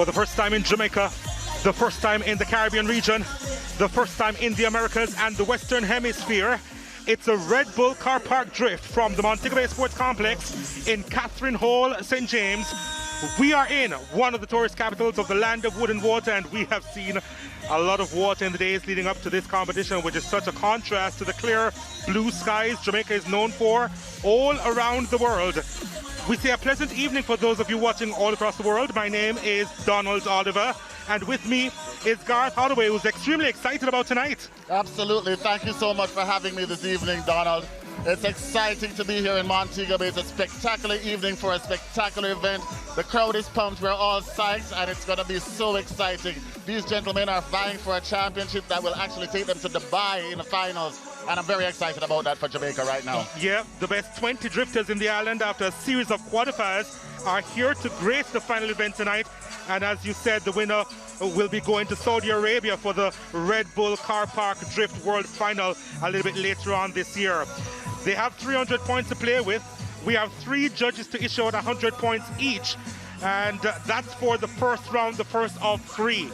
For the first time in Jamaica, the first time in the Caribbean region, the first time in the Americas and the Western Hemisphere, it's a Red Bull car park drift from the Montego Bay Sports Complex in Catherine Hall, St. James. We are in one of the tourist capitals of the land of wood and water, and we have seen a lot of water in the days leading up to this competition, which is such a contrast to the clear blue skies Jamaica is known for all around the world. We say a pleasant evening for those of you watching all across the world. My name is Donald Oliver, and with me is Garth Holloway, who's extremely excited about tonight. Absolutely. Thank you so much for having me this evening, Donald. It's exciting to be here in Montego Bay. It's a spectacular evening for a spectacular event. The crowd is pumped. We're all psyched, and it's going to be so exciting. These gentlemen are vying for a championship that will actually take them to Dubai in the finals, and I'm very excited about that for Jamaica right now. Yeah, the best 20 drifters in the island after a series of qualifiers are here to grace the final event tonight. And as you said, the winner will be going to Saudi Arabia for the Red Bull Car Park Drift World Final a little bit later on this year. They have 300 points to play with. We have 3 judges to issue out 100 points each. And that's for the first round, the first of 3.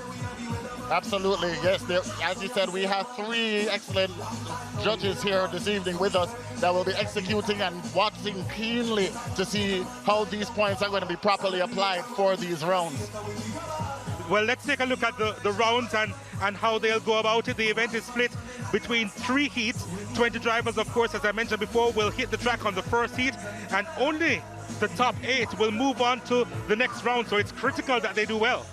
Absolutely, yes. As you said, we have 3 excellent judges here this evening with us that will be executing and watching keenly to see how these points are going to be properly applied for these rounds. Well, let's take a look at the rounds and how they'll go about it. The event is split between 3 heats. 20 drivers, of course, as I mentioned before, will hit the track on the first heat, and only the top 8 will move on to the next round, so it's critical that they do well.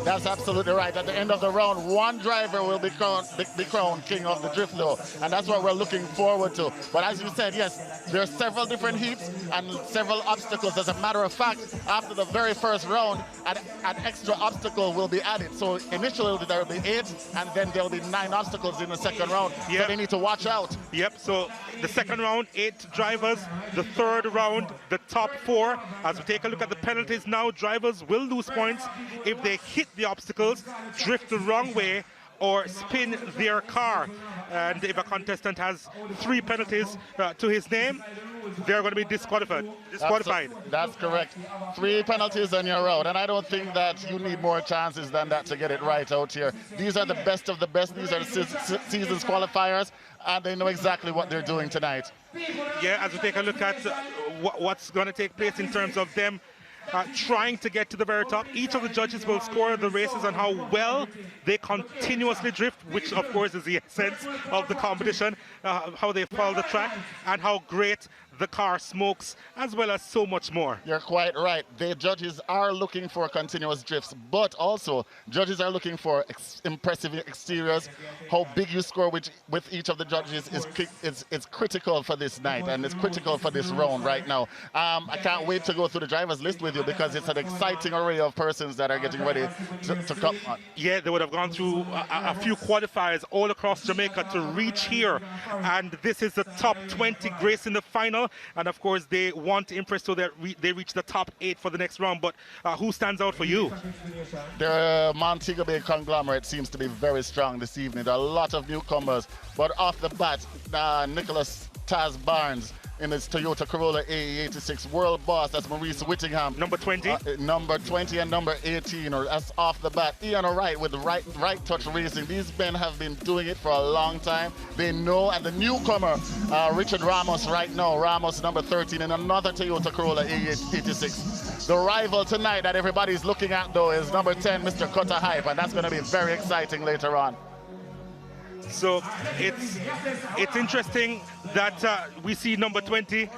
That's absolutely right. At the end of the round, 1 driver will be crowned king of the drift though, and that's what we're looking forward to. But as you said, yes, there are several different heats and several obstacles. As a matter of fact, after the very first round, an extra obstacle will be added. So initially there will be 8, and then there will be 9 obstacles in the second round. Yep. So they need to watch out. Yep, so the second round, 8 drivers. The third round, the top 4. As we take a look at the penalties now, drivers will lose points if they hit the obstacles, drift the wrong way, or spin their car. And if a contestant has 3 penalties to his name, they're going to be disqualified. That's correct. 3 penalties and you're out. And I don't think that you need more chances than that to get it right out here. These are the best of the best. These are the season's qualifiers, and they know exactly what they're doing tonight. Yeah, as we take a look at what's going to take place in terms of them trying to get to the very top. Each of the judges will score the races on how well they continuously drift, which of course is the essence of the competition, how they follow the track, and how great the car smokes, as well as so much more. You're quite right. The judges are looking for continuous drifts, but also judges are looking for impressive exteriors. How big you score with each of the judges is critical for this night, and it's critical for this round right now. I can't wait to go through the drivers list with you, because it's an exciting array of persons that are getting ready to come on. Yeah, they would have gone through a few qualifiers all across Jamaica to reach here, and this is the top 20 gracing the final. And of course they want to impress, so that they reach the top 8 for the next round. But who stands out for you? The Montego Bay conglomerate seems to be very strong this evening. There are a lot of newcomers, but off the bat, Nicholas Taz Barnes in his Toyota Corolla AE86, world boss, that's Maurice Whittingham. Number 20? Number 20 and number 18, or that's off the bat. Ian Wright with right touch racing. These men have been doing it for a long time. They know, and the newcomer, Richard Ramos right now, Ramos number 13 in another Toyota Corolla AE86. The rival tonight that everybody's looking at though is number 10, Mr. Cutter Hype, and that's going to be very exciting later on. So it's interesting that we see number 20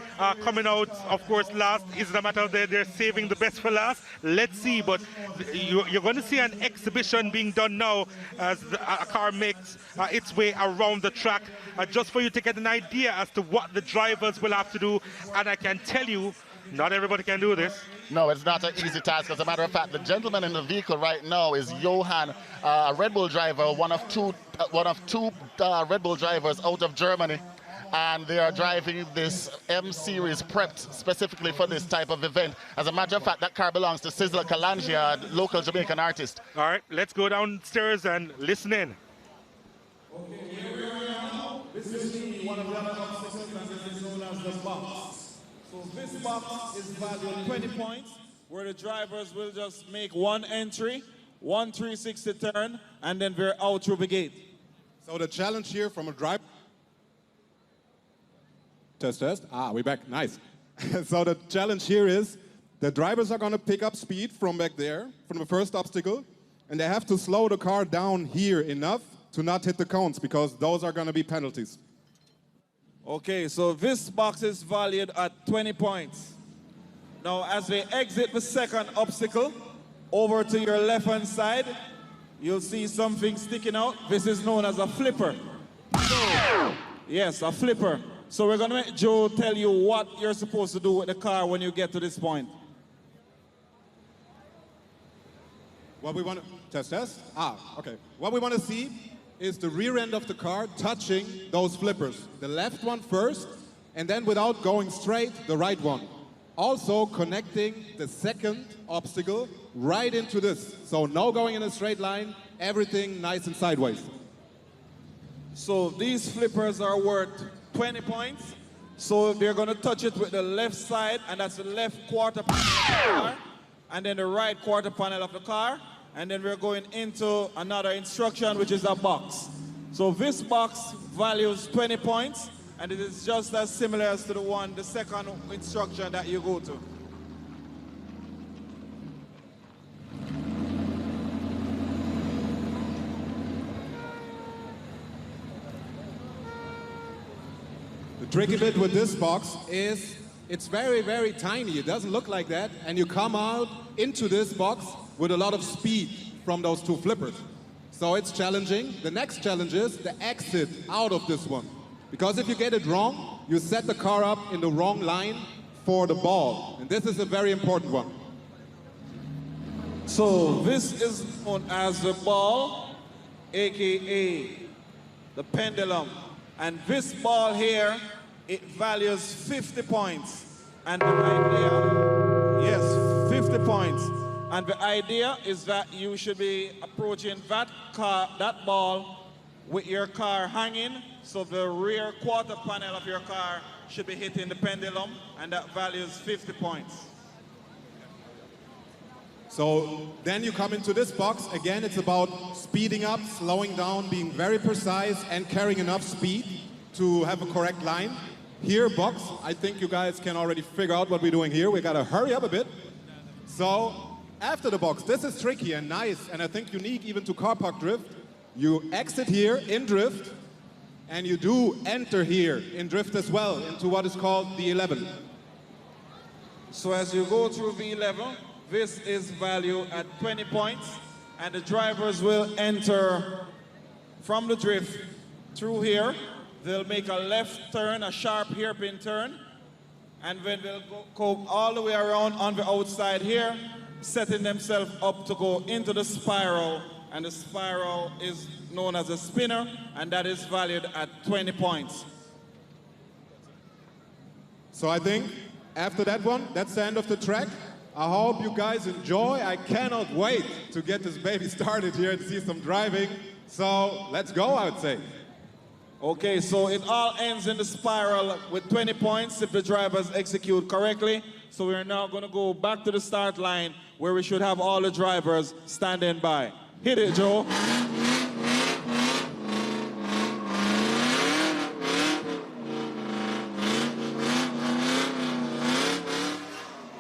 coming out, of course, last. Is it a matter of they're saving the best for last? Let's see, but you're going to see an exhibition being done now as a car makes its way around the track, just for you to get an idea as to what the drivers will have to do. And I can tell you, not everybody can do this. No, it's not an easy task. As a matter of fact, the gentleman in the vehicle right now is Johan, a Red Bull driver, one of two Red Bull drivers out of Germany. And they are driving this M-Series prepped specifically for this type of event. As a matter of fact, that car belongs to Sizzla Kalangia, a local Jamaican artist. All right, let's go downstairs and listen in. Okay, here we are now. This is one of the other obstacles that is known as the box. So this box is valued 20 points. where the drivers will just make one entry, one 360 turn, and then we're out through the gate. So the challenge here from a driver... Test. We're back. Nice. So the challenge here is the drivers are going to pick up speed from back there, from the first obstacle, and they have to slow the car down here enough to not hit the cones, because those are going to be penalties. Okay, so this box is valued at 20 points. Now, as we exit the second obstacle, over to your left-hand side, you'll see something sticking out. This is known as a flipper. Yes, a flipper. So we're going to make Joe tell you what you're supposed to do with the car when you get to this point. What we want to... Test? Okay. What we want to see is the rear end of the car touching those flippers. The left one first, and then without going straight, the right one. Also connecting the second obstacle right into this. So no going in a straight line, everything nice and sideways. So these flippers are worth 20 points. So they're going to touch it with the left side, and that's the left quarter panel of the car, and then the right quarter panel of the car, and then we're going into another instruction, which is a box. So this box values 20 points, and it is just as similar as to the second instruction that you go to. The tricky bit with this box is it's very, very tiny. It doesn't look like that. And you come out into this box with a lot of speed from those two flippers. So it's challenging. The next challenge is the exit out of this one. Because if you get it wrong, you set the car up in the wrong line for the ball. And this is a very important one. So this is known as the ball, aka the pendulum. And this ball here, it values 50 points. And the idea, yes, 50 points. And the idea is that you should be approaching that ball with your car hanging, so the rear quarter panel of your car should be hitting the pendulum, and that values 50 points. So then you come into this box. Again, it's about speeding up, slowing down, being very precise, and carrying enough speed to have a correct line. Here, box, I think you guys can already figure out what we're doing here. We gotta hurry up a bit. So after the box, this is tricky and nice, and I think unique even to car park drift. You exit here in drift, and you do enter here in drift as well into what is called the 11. So as you go through V11, this is valued at 20 points, and the drivers will enter from the drift through here. They'll make a left turn, a sharp hairpin turn, and then they'll go all the way around on the outside here, setting themselves up to go into the spiral, and the spiral is known as a spinner, and that is valued at 20 points. So I think after that one, that's the end of the track. I hope you guys enjoy. I cannot wait to get this baby started here and see some driving. So let's go, I would say. Okay, so it all ends in the spiral with 20 points if the drivers execute correctly. So we're now going to go back to the start line where we should have all the drivers standing by. Hit it, Joe.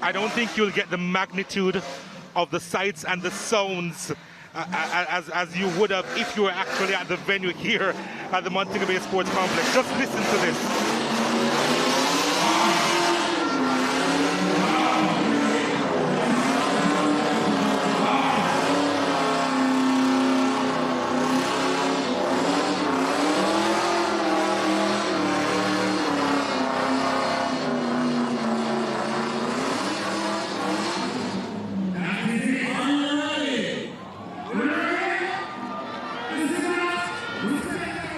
I don't think you'll get the magnitude of the sights and the sounds as you would have if you were actually at the venue here at the Montego Bay Sports Complex. Just listen to this.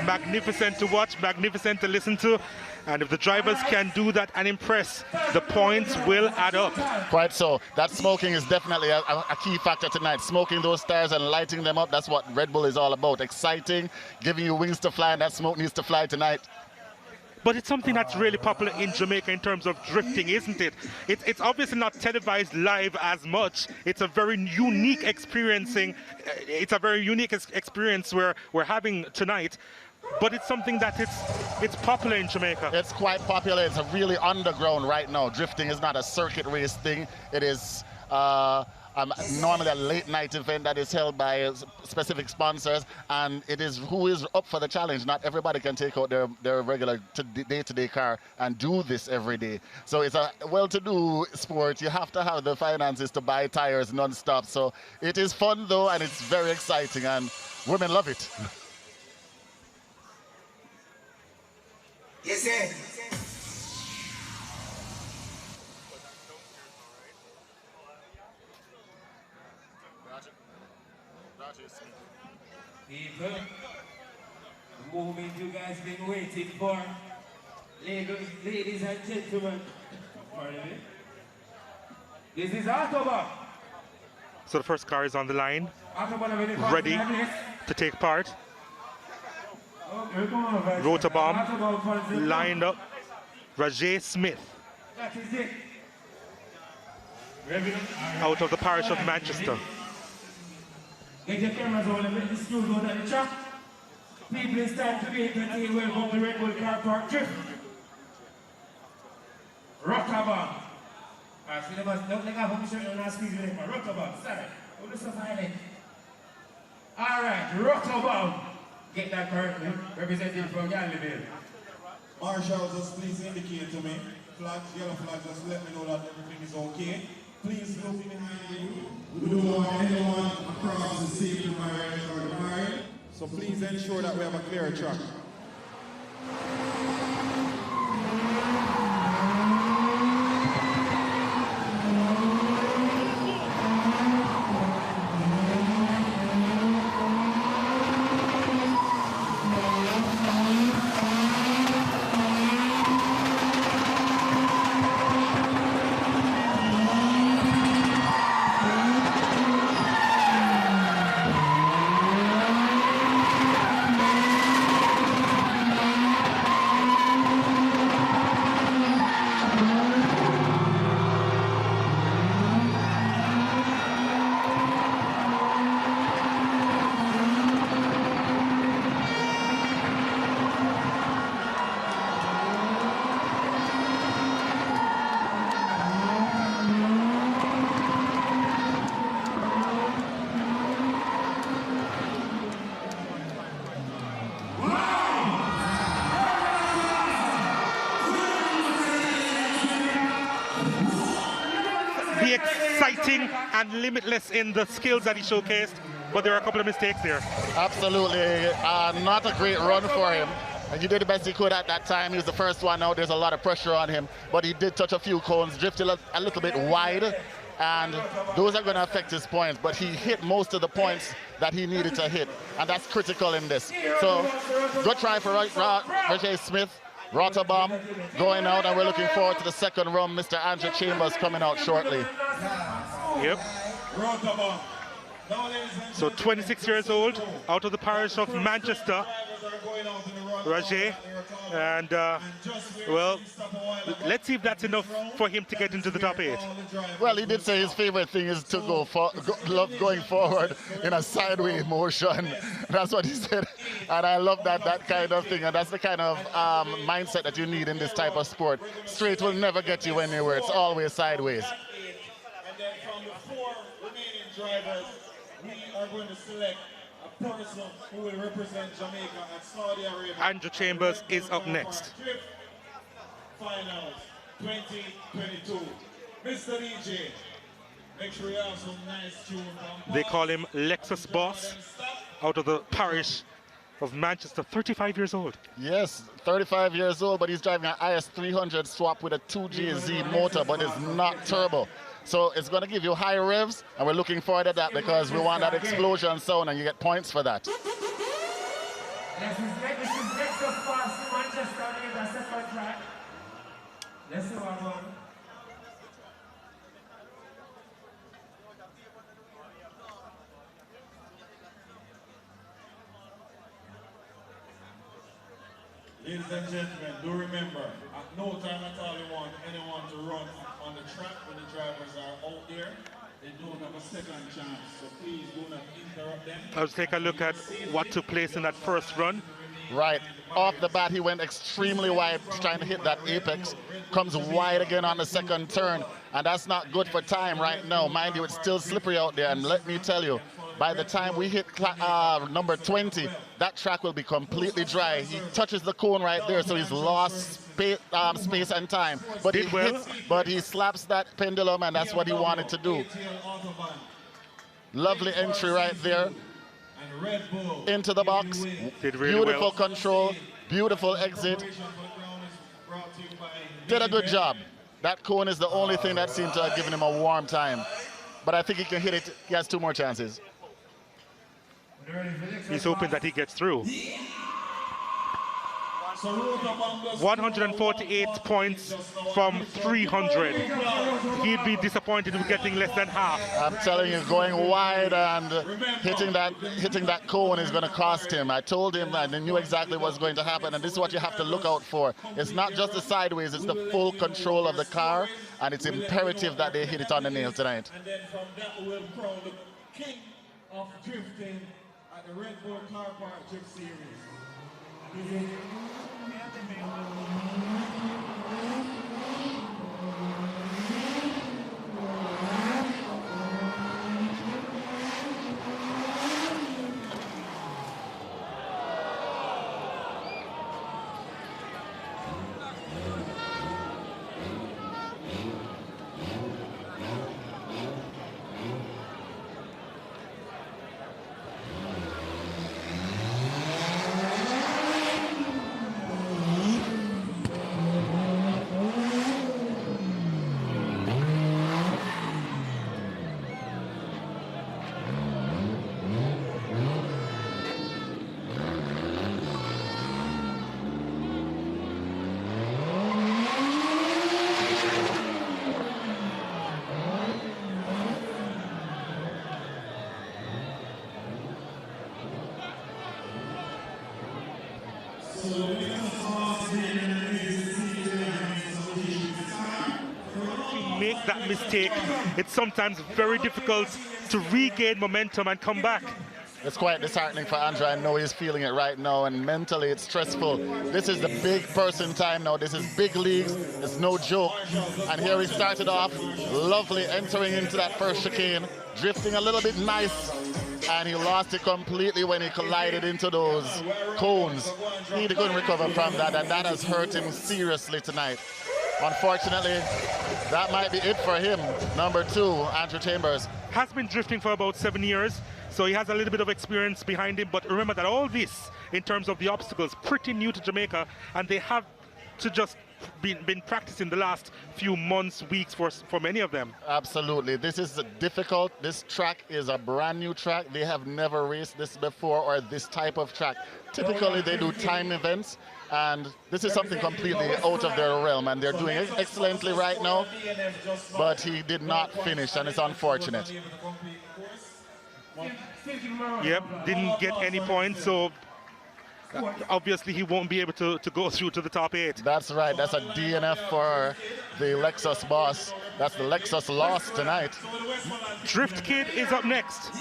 Magnificent to watch, magnificent to listen to, and if the drivers can do that and impress, the points will add up. Quite so. That smoking is definitely a key factor tonight. Smoking those tires and lighting them up, that's what Red Bull is all about. Exciting, giving you wings to fly, and that smoke needs to fly tonight. but it's something that's really popular in Jamaica in terms of drifting, isn't it? It's obviously not televised live as much. It's a very unique experiencing. It's a very unique experience we're having tonight. But it's something that it's popular in Jamaica. It's quite popular. It's really underground right now. Drifting is not a circuit race thing. It is normally a late night event that is held by specific sponsors, and it is who is up for the challenge. Not everybody can take out their regular day-to-day car and do this every day. So it's a well-to-do sport. You have to have the finances to buy tires non-stop. So it is fun though, and it's very exciting, and women love it. Yes, sir. People, the moment you guys been waiting for. Ladies and gentlemen, pardon me. This is Autobahn. So the first car is on the line, ready to take part. Rotorbomb lined up. Rajay Smith out of the parish of Manchester. Get your cameras on and let the school go down the track. People, it's time to be entertained. Welcome to Red Bull Car Park Drift. Rotorbomb. See, don't let go of me and ask me to make my Rotorbomb. Sorry. We'll do something like that. All right, Rotorbomb. Get that correctly. Representative from Galliville. Marshal, just please indicate to me. Flag, yellow flag, just let me know that everything is okay. Please look behind you. We don't want anyone across the safety barrier or the barrier. So please ensure that we have a clear track. Exciting and limitless in the skills that he showcased, but there are a couple of mistakes there. Absolutely, not a great run for him. And he did the best he could at that time. He was the first one out. There's a lot of pressure on him, but he did touch a few cones, drifted a little bit wide, and those are going to affect his points. But he hit most of the points that he needed to hit, and that's critical in this. So good try for Rajay Smith. Rotorbomb going out, and we're looking forward to the second run. Mr. Andrew Chambers coming out shortly. Yep. So 26 years old, out of the parish of Manchester, Rajay, and well, let's see if that's enough for him to get into the top 8. Well, he did say his favorite thing is to love going forward in a sideways motion. That's what he said, and I love that kind of thing, and that's the kind of mindset that you need in this type of sport. Straight will never get you anywhere. It's always sideways. And then from the 4 remaining drivers, we are going to select a person who will represent Jamaica and Saudi Arabia. Andrew Chambers is up next. Finals 2022. Mr. DJ, make sure you have some nice tune. They call him Lexus Boss, out of the parish of Manchester, 35 years old. Yes, 35 years old, but he's driving an IS300 swap with a 2JZ motor, but it's not turbo. So it's going to give you high revs, and we're looking forward to that because we want that explosion sound, and you get points for that. This is Lexus Boss, Manchester, the second track. Let's see what one. Ladies and gentlemen, do remember, at no time at all you want anyone to run on the track when the drivers are out there. They don't have a second chance, so please do not interrupt them. Let's take a look at what took place in that first run. Right. Off the bat, he went extremely wide trying to hit that apex. Comes wide again on the second turn, and that's not good for time right now. Mind you, it's still slippery out there, and let me tell you, by the time we hit number 20, that track will be completely dry. He touches the cone right there, so he's lost space and time. But he slaps that pendulum, and that's what he wanted to do. Lovely entry right there into the box. Beautiful control, beautiful exit. Did a good job. That cone is the only thing that seemed to have given him a warm time. But I think he can hit it. He has 2 more chances. He's hoping that he gets through. 148 points from 300. He'd be disappointed with getting less than half. I'm telling you, going wide and hitting that cone is going to cost him. I told him that, and I knew exactly what's going to happen, and this is what you have to look out for. It's not just the sideways, it's the full control of the car, and it's imperative that they hit it on the nail tonight. And then from that we'll crown the king of drifting at the Red Bull Car Park Drift Series. Make that mistake, it's sometimes very difficult to regain momentum and come back. It's quite disheartening for Andre. I know he's feeling it right now, and mentally it's stressful. This is the big person time now. This is big leagues. It's no joke. And here he started off lovely, entering into that first chicane, drifting a little bit nice, and he lost it completely when he collided into those cones. He couldn't recover from that, and that has hurt him seriously tonight. Unfortunately, that might be it for him. Number 2, Andrew Chambers. Has been drifting for about 7 years, so he has a little bit of experience behind him. But remember that all this, in terms of the obstacles, pretty new to Jamaica, and they have to just been practicing the last few months, weeks for many of them. Absolutely. This is difficult. This track is a brand new track. They have never raced this before, or this type of track. Typically, they do time events, and this is something completely out of their realm, and they're doing it excellently right now, but he did not finish, and it's unfortunate. Yep, didn't get any points, so obviously he won't be able to go through to the top 8. That's right. That's a DNF for the Lexus boss. That's the Lexus loss tonight. Drift Kid is up next.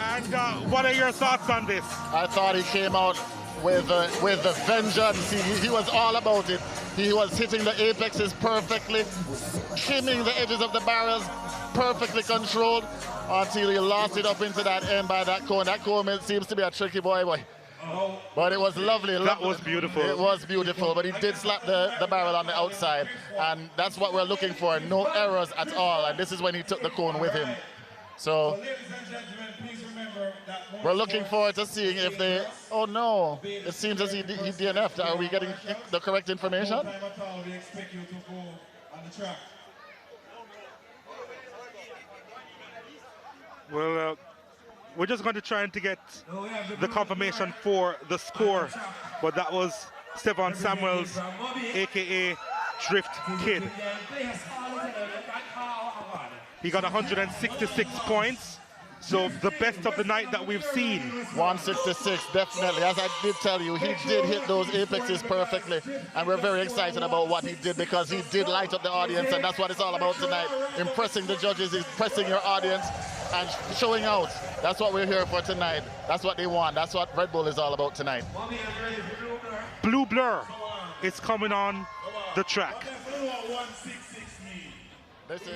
And what are your thoughts on this? I thought he came out with the vengeance. He was all about it. He was hitting the apexes perfectly, trimming the edges of the barrels, perfectly controlled, until he lost it up into that end by that cone. That cone seems to be a tricky boy. But it was lovely. That was beautiful. It was beautiful, but he did slap the barrel on the outside, and that's what we're looking for. No errors at all, and this is when he took the cone with him. So we're looking forward to seeing if they... Oh no, it seems as he DNF'd. Are we getting the correct information? Well, we're just going to try to get the confirmation for the score, but that was Stefan Samuels, aka Drift Kid. He got 166 points, so the best of the night that we've seen. 166, definitely. As I did tell you, he did hit those apexes perfectly, and we're very excited about what he did, because he did light up the audience, and that's what it's all about tonight. Impressing the judges, impressing your audience, and showing out. That's what we're here for tonight. That's what they want. That's what Red Bull is all about tonight. Blue Blur is coming on the track. This is...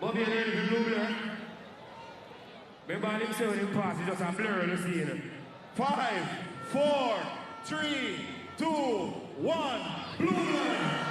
Bobby and the Blue Blur. Remember him saying him pass, he just a blur on the scene. 5, 4, 3, 2, 1, Blue Blur.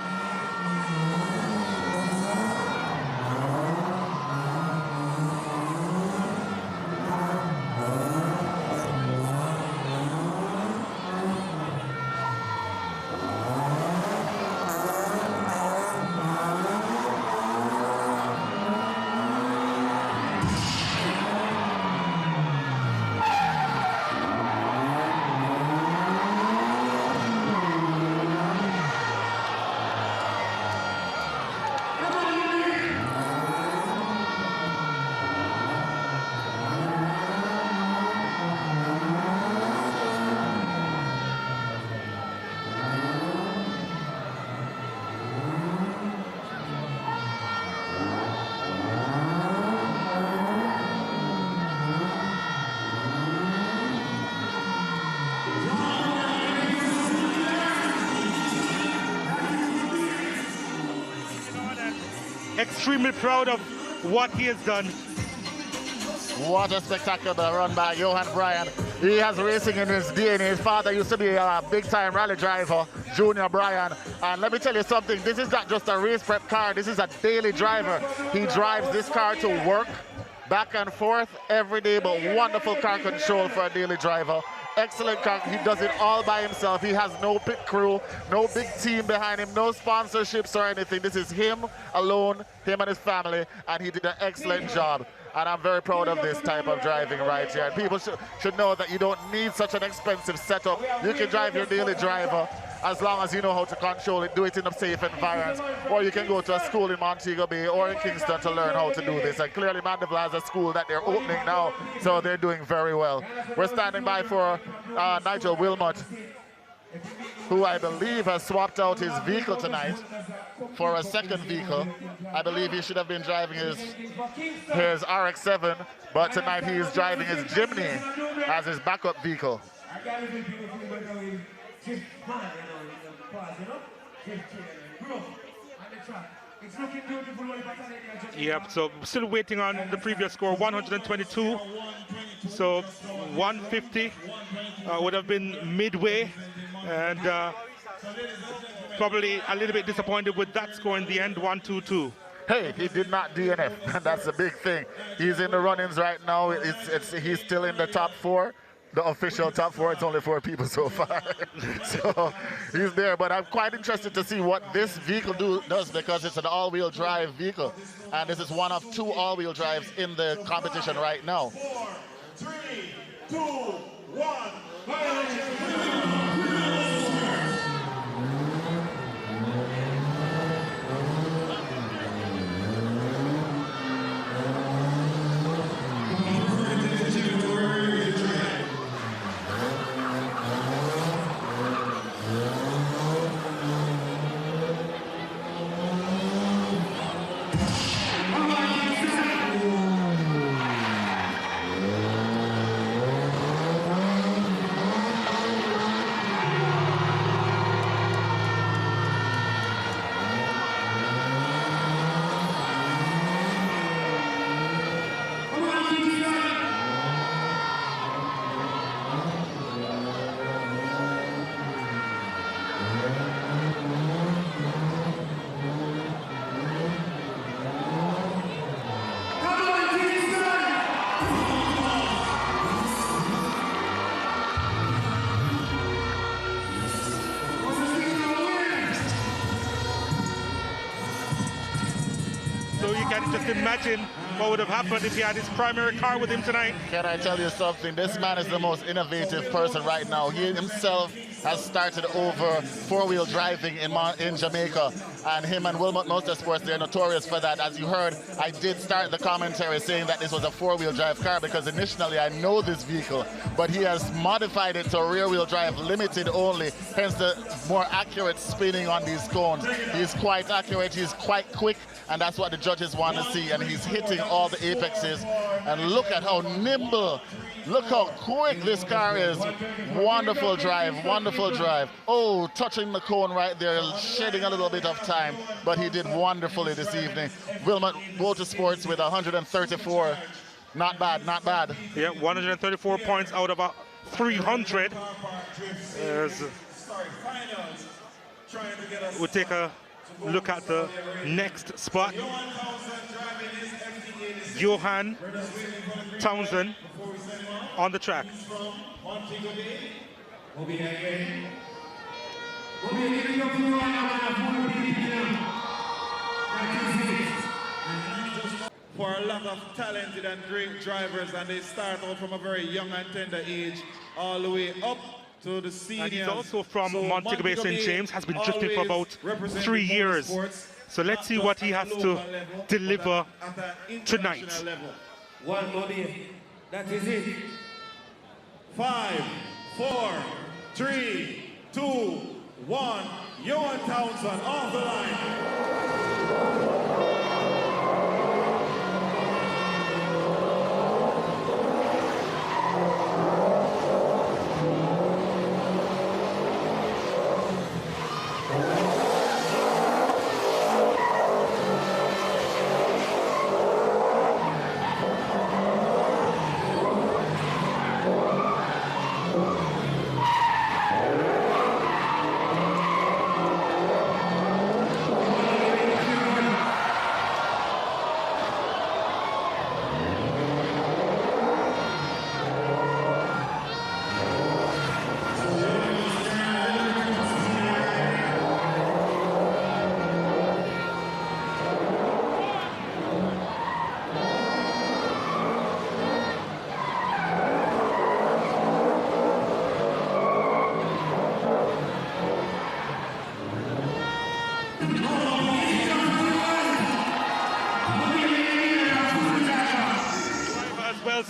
Extremely proud of what he has done. What a spectacular run by Johan Bryan. He has racing in his DNA. His father used to be a big-time rally driver, Junior Bryan. And let me tell you something, this is not just a race prep car, this is a daily driver. He drives this car to work, back and forth every day, but wonderful car control for a daily driver. Excellent car. He does it all by himself. He has no pit crew, no big team behind him, no sponsorships or anything. This is him alone, him and his family, and he did an excellent job. And I'm very proud of this type of driving right here. And people should know that you don't need such an expensive setup. You can drive your daily driver as long as you know how to control it, do it in a safe environment. Or you can go to a school in Montego Bay or in Kingston to learn how to do this. And clearly Mandeville has a school that they're opening now, so they're doing very well. We're standing by for Nigel Wilmot, who I believe has swapped out his vehicle tonight for a second vehicle. I believe he should have been driving his RX-7, but tonight he is driving his Jimny as his backup vehicle. Yep, so still waiting on the previous score, 122. So 150 would have been midway, and probably a little bit disappointed with that score in the end, 122. Hey, he did not DNF, and that's a big thing. He's in the run-ins right now. He's still in the top 4. The official top 4, it's only 4 people so far. So he's there, but I'm quite interested to see what this vehicle does, because it's an all-wheel drive vehicle. And this is one of 2 all-wheel drives in the competition right now. 4, 3, 2, 1, you can just imagine what would have happened if he had his primary car with him tonight. Can I tell you something? This man is the most innovative person right now. He himself has started over four-wheel driving in Jamaica, and him and Wilmot Motorsports, they're notorious for that. As you heard, I did start the commentary saying that this was a four-wheel drive car because initially I know this vehicle, but he has modified it to a rear-wheel drive, limited only, hence the more accurate spinning on these cones. He's quite accurate, he's quite quick, and that's what the judges want to see, and he's hitting all the apexes. And look at how nimble, look how quick this car is. Wonderful drive, wonderful drive. Oh, touching the cone right there, shedding a little bit of time, but he did wonderfully this evening. Wilmot Motorsports with 134. Not bad, not bad. Yeah, 134 points out of 300. We'll take a look at the next spot. Johan Townsend on the track. For a lot of talented and great drivers, and they start out from a very young and tender age all the way up to the seniors. And he's also from Montego Bay St. James, has been drifting for about 3 years. So let's see what he has to deliver tonight. One more, that is it. 5, 4, 3, 2, 1. Johan Townsend off the line.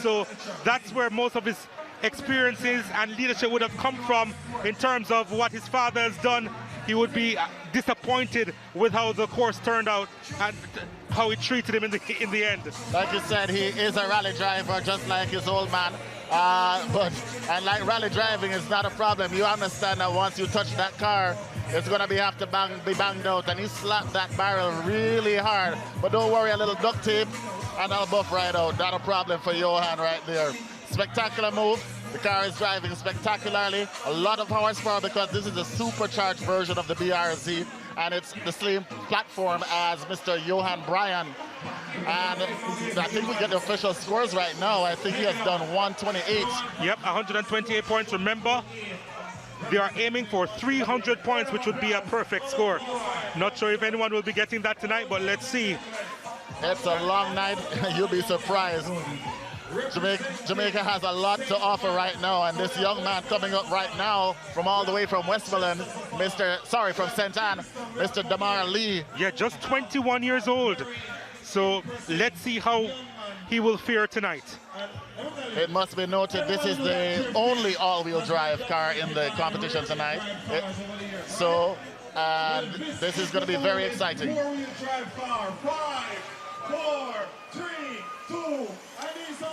So that's where most of his experiences and leadership would have come from in terms of what his father has done. He would be disappointed with how the course turned out and how he treated him in the end. Like you said, he is a rally driver just like his old man. And like rally driving is not a problem. You understand that once you touch that car, it's going to be banged out, and he slapped that barrel really hard. But don't worry, a little duct tape and I'll buff right out. Not a problem for Johan right there. Spectacular move. The car is driving spectacularly. A lot of horsepower because this is a supercharged version of the BRZ, and it's the same platform as Mr. Johan Bryan. And I think we get the official scores right now. I think he has done 128. Yep, 128 points. Remember, they are aiming for 300 points, which would be a perfect score. Not sure if anyone will be getting that tonight, but let's see. It's a long night. You'll be surprised. Jamaica has a lot to offer right now, and this young man coming up right now from all the way from Westmoreland, from St. Anne, Mr. Damar Lee. Yeah, just 21 years old. So let's see how he will fare tonight. It must be noted, this is the only all-wheel drive car in the competition tonight. And this is going to be very exciting. Four-wheel drive car. 5, 4, 3, 2, and he's on.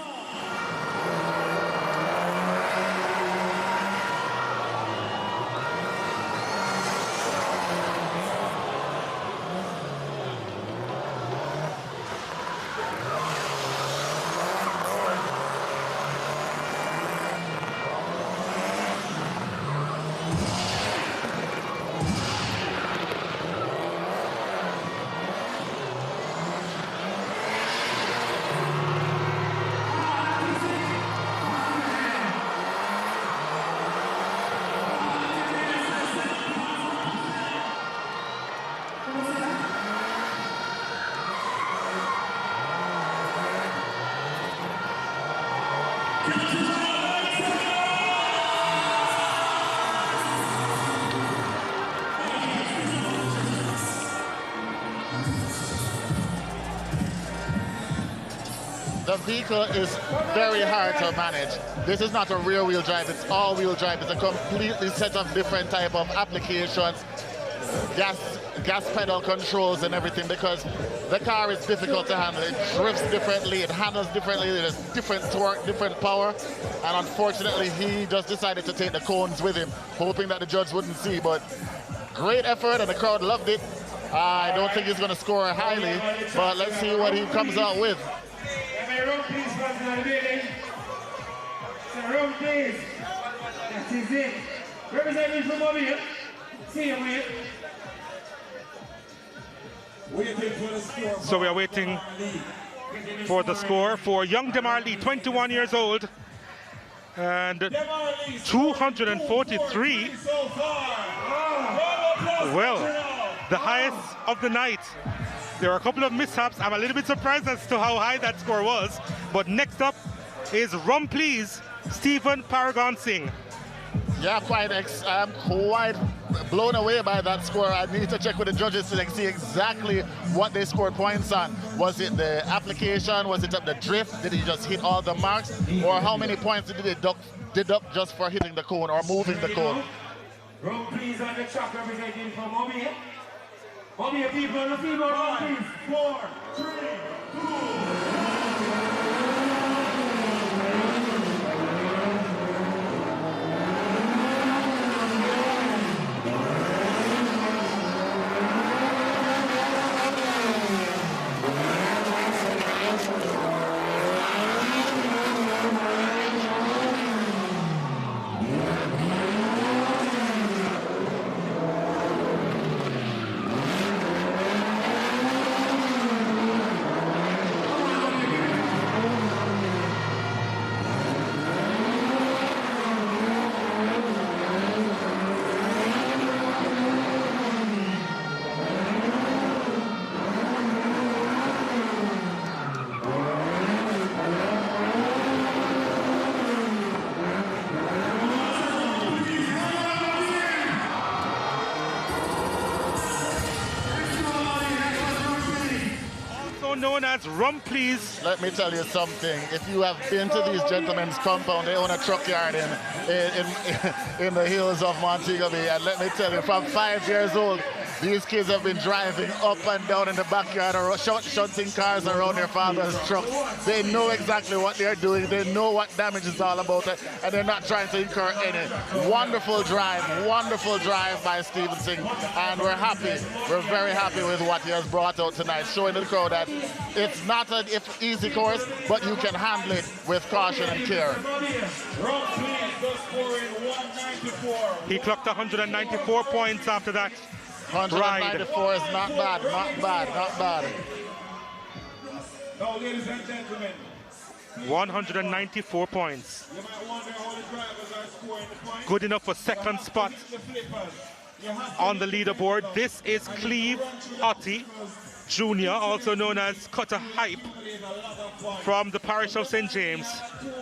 the vehicle is very hard to manage. This is not a rear-wheel drive, it's all-wheel drive. It's a completely set of different type of applications, gas pedal controls and everything, because the car is difficult to handle. It drifts differently, it handles differently, there's different torque, different power, and unfortunately he just decided to take the cones with him, hoping that the judge wouldn't see, but great effort and the crowd loved it. I don't think he's going to score highly, but let's see what he comes out with. Room, please, room, please. That is it. Representing from over here. See you, man. So we are waiting for the score for young Demar Lee, 21 years old, and 243. Well, the highest of the night. There are a couple of mishaps. I'm a little bit surprised as to how high that score was. But next up is Rumpley's Stephen Paragon Singh. Yeah, I'm quite blown away by that score. I need to check with the judges to see exactly what they scored points on. Was it the application? Was it the drift? Did he just hit all the marks? Or how many points did they deduct just for hitting the cone or moving the cone? Room, please, on the track representing from over here. Over here, people on the field, room, please. 4, 3, 2. Known as Rumpley's. Let me tell you something. If you have been to these gentlemen's compound, they own a truck yard in the hills of Montego Bay. And let me tell you, from 5 years old, these kids have been driving up and down in the backyard or shunting cars around their father's trucks. They know exactly what they're doing. They know what damage is all about, and they're not trying to incur any. Wonderful drive by Stephen Singh, and we're happy. We're very happy with what he has brought out tonight, showing the crowd that it's not an easy course, but you can handle it with caution and care. He clocked 194 points after that. 194 is not bad. Now, ladies and gentlemen, 194 points. you might wonder how the drivers are scoring the points. Good enough for second spot on the leaderboard. This is Cleve Potty Jr., also known as Cutter Hype, from the parish of St. James.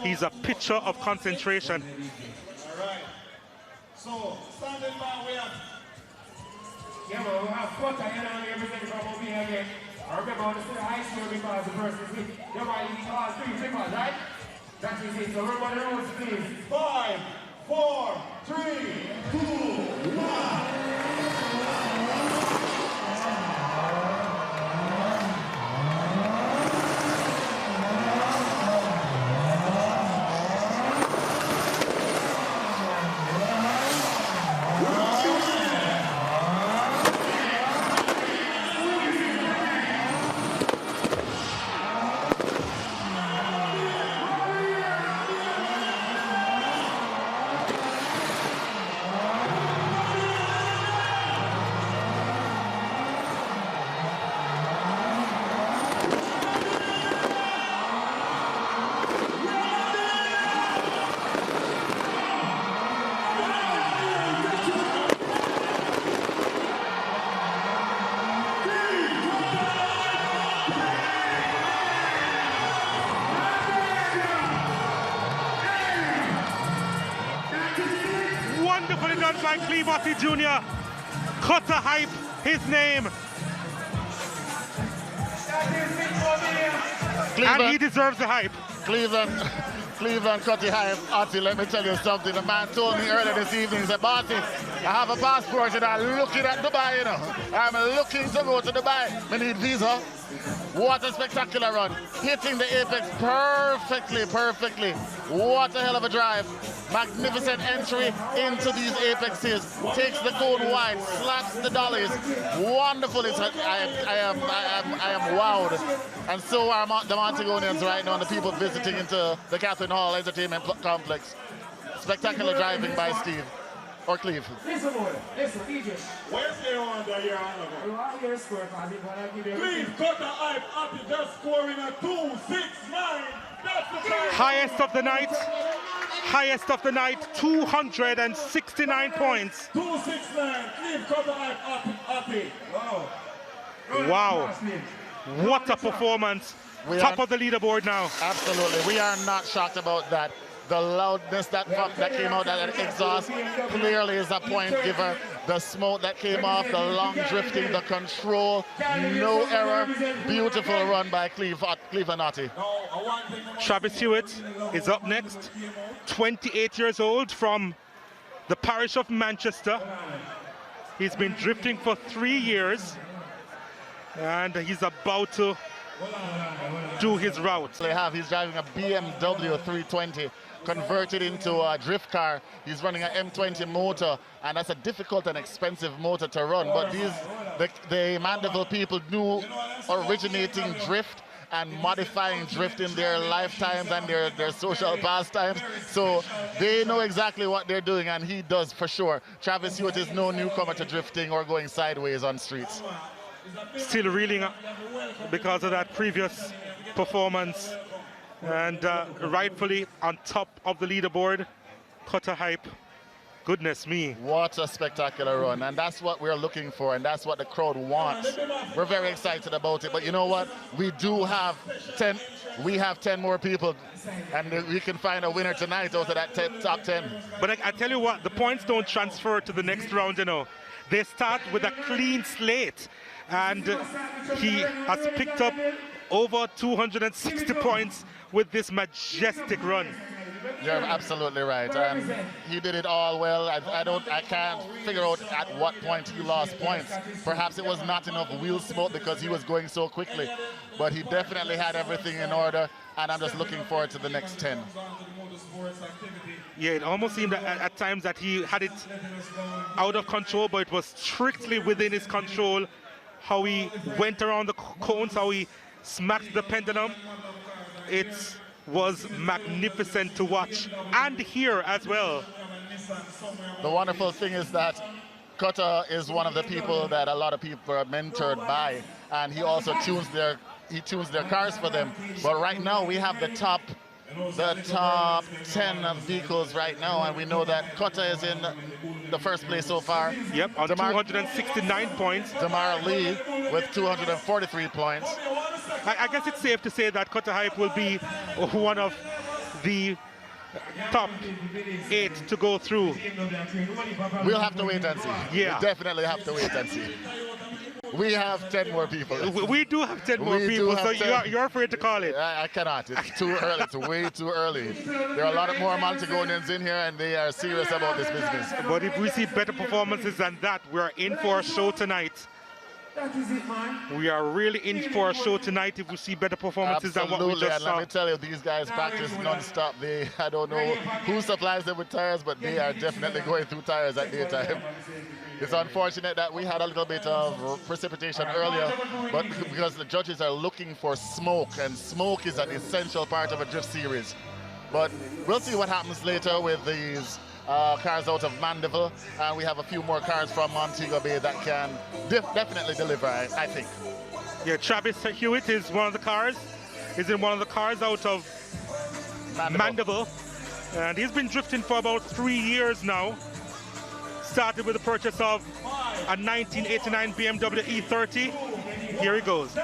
He's a picture of concentration. All right. So, standing by, we have. Yeah, well, we have Potty and representing from over here again. I remember on the high school because the person is with. You might need all 3 flippers, right? That is it. So everybody knows, please. 5, 4, 3, 2, 1. By Cleve Potty Jr. Cutter Hype, his name. And he deserves the hype. Cleveland Cutty Hype. Potty, let me tell you something. The man told me earlier this evening, he said, Potty, I have a passport and I'm looking at Dubai, you know. I'm looking to go to Dubai. I need visa. What a spectacular run. Hitting the apex perfectly. What a hell of a drive. Magnificent entry into these apexes. Takes the cone wide, slaps the dollies. Wonderful. I am wowed. And so are the Montegonians right now and the people visiting into the Catherine Hall Entertainment Complex. Spectacular driving by Steve. Or Cleve. Listen, DJ. Where's the one that you're on? Cleve, cut the hype up, just scoring a 269. That's the time. Highest of the night, 269 points. 269. Cleve, cut the hype up. Wow. What a performance. Top of the leaderboard now. Absolutely. We are not shocked about that. The loudness that came out, that exhaust, clearly is a point giver. The smoke that came off, the long drifting, the control, no error. Beautiful run by Cleveland. Travis Hewitt is up next. 28 years old from the parish of Manchester. He's been drifting for 3 years. And he's about to do his route. He's driving a BMW 320. Converted into a drift car. He's running an M20 motor, and that's a difficult and expensive motor to run. But the Mandeville people knew originating drift and modifying drift in their lifetimes and their social pastimes. So they know exactly what they're doing, and he does for sure. Travis Hewitt is no newcomer to drifting or going sideways on streets. Still reeling up because of that previous performance. And rightfully on top of the leaderboard, Cutter Hype. Goodness me. What a spectacular run. And that's what we're looking for, and that's what the crowd wants. We're very excited about it. But you know what? We have 10 more people, and we can find a winner tonight out of that top 10. But I tell you what, the points don't transfer to the next round, you know. They start with a clean slate. And he has picked up over 260 points with this majestic run. You're absolutely right, and he did it all well. I can't figure out at what point he lost points. Perhaps it was not enough wheel smoke because he was going so quickly, but he definitely had everything in order, and I'm just looking forward to the next 10. Yeah, it almost seemed at times that he had it out of control, but it was strictly within his control. How he went around the cones, how he smacked the pendulum. It was magnificent to watch and hear as well. The wonderful thing is that Cutter is one of the people that a lot of people are mentored by, and he also tunes their cars for them. But right now we have the top 10 vehicles right now, and we know that Cutter is in the first place so far. Yep, on 269 points. Damar Lee with 243 points. I guess it's safe to say that Cutter Hype will be one of the top 8 to go through. We'll have to wait and see. Yeah. We definitely have to wait and see. We have 10 more people. We do have 10 more people, so you're afraid to call it. I cannot. It's too early. It's way too early. There are a lot of more Montegonians in here, and they are serious about this business. But if we see better performances than that, we're in for a show tonight. That is it, man. We are really in for a show tonight if we see better performances than what we just and saw. let me tell you, these guys practice non-stop. I don't know who supplies them with tires, but they are definitely going through tires at daytime. It's unfortunate that we had a little bit of precipitation earlier, but because the judges are looking for smoke, and smoke is an essential part of a drift series. But we'll see what happens later with these cars out of Mandeville, and we have a few more cars from Montego Bay that can definitely deliver, I think. Yeah, Travis Hewitt is one of the cars. Is in one of the cars out of Mandeville, and he's been drifting for about 3 years now. Started with the purchase of a 1989 BMW E30. Here he goes.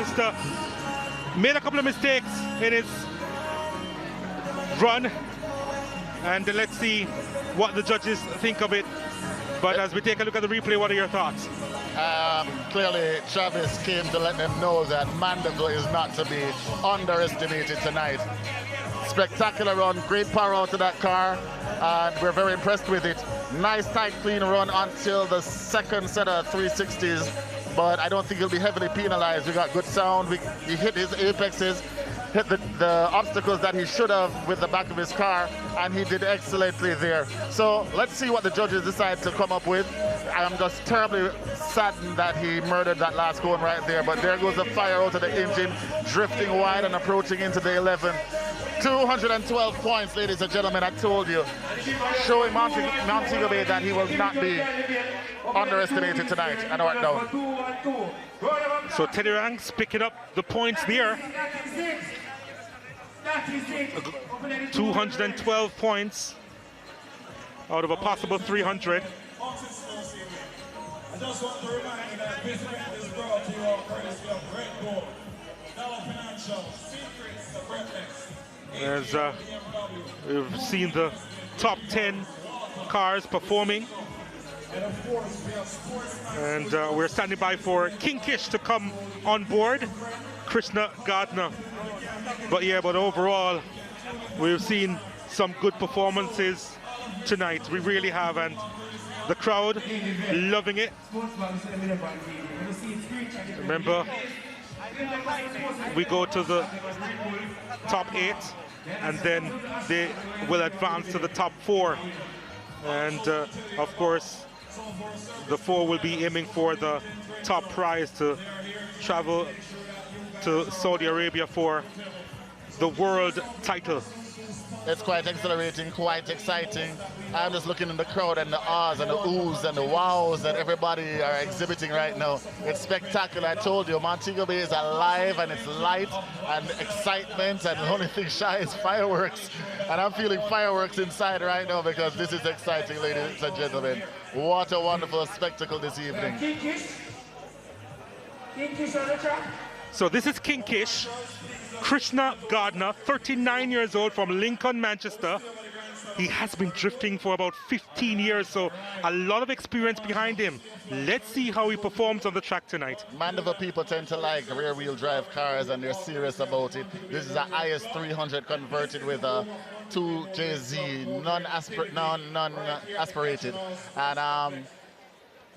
Manchester made a couple of mistakes in his run, and let's see what the judges think of it. But as we take a look at the replay, what are your thoughts? Clearly, Travis came to let them know that Mandeville is not to be underestimated tonight. Spectacular run, great power out of that car, and we're very impressed with it. Nice, tight, clean run until the second set of 360s, but I don't think he'll be heavily penalized. We got good sound, he hit his apexes, hit the obstacles that he should have with the back of his car, and he did excellently there. So let's see what the judges decide to come up with. I'm just terribly saddened that he murdered that last cone right there, but there goes the fire out of the engine, drifting wide and approaching into the 11. 212 points, ladies and gentlemen, I told you, showing Montego Bay that he will not be underestimated tonight. I know it down. So Teddy Ranks picking up the points there. 212 points out of a possible 300. I just want to remind you that this event is brought to you all courtesy of Red Bull, Dollar Financial, Secrets of Greatness. As we've seen the top 10 cars performing, and we're standing by for Kinkish to come on board, Krishna Gardner. But overall, we've seen some good performances tonight. We really have, and the crowd loving it. Remember, we go to the top 8, and then they will advance to the top 4. And of course, the 4 will be aiming for the top prize to travel to Saudi Arabia for the world title. It's quite exhilarating, quite exciting. I'm just looking in the crowd and the ahs and the oohs and the wows that everybody are exhibiting right now. It's spectacular. I told you, Montego Bay is alive and it's light and excitement, and the only thing shy is fireworks. And I'm feeling fireworks inside right now because this is exciting, ladies and gentlemen. What a wonderful spectacle this evening. So this is Kinkish. Krishna Gardner, 39 years old, from Lincoln, Manchester. He has been drifting for about 15 years, so a lot of experience behind him. Let's see how he performs on the track tonight. Mandeville people tend to like rear-wheel drive cars, and they're serious about it. This is an IS 300 converted with a 2JZ, non-aspirated. And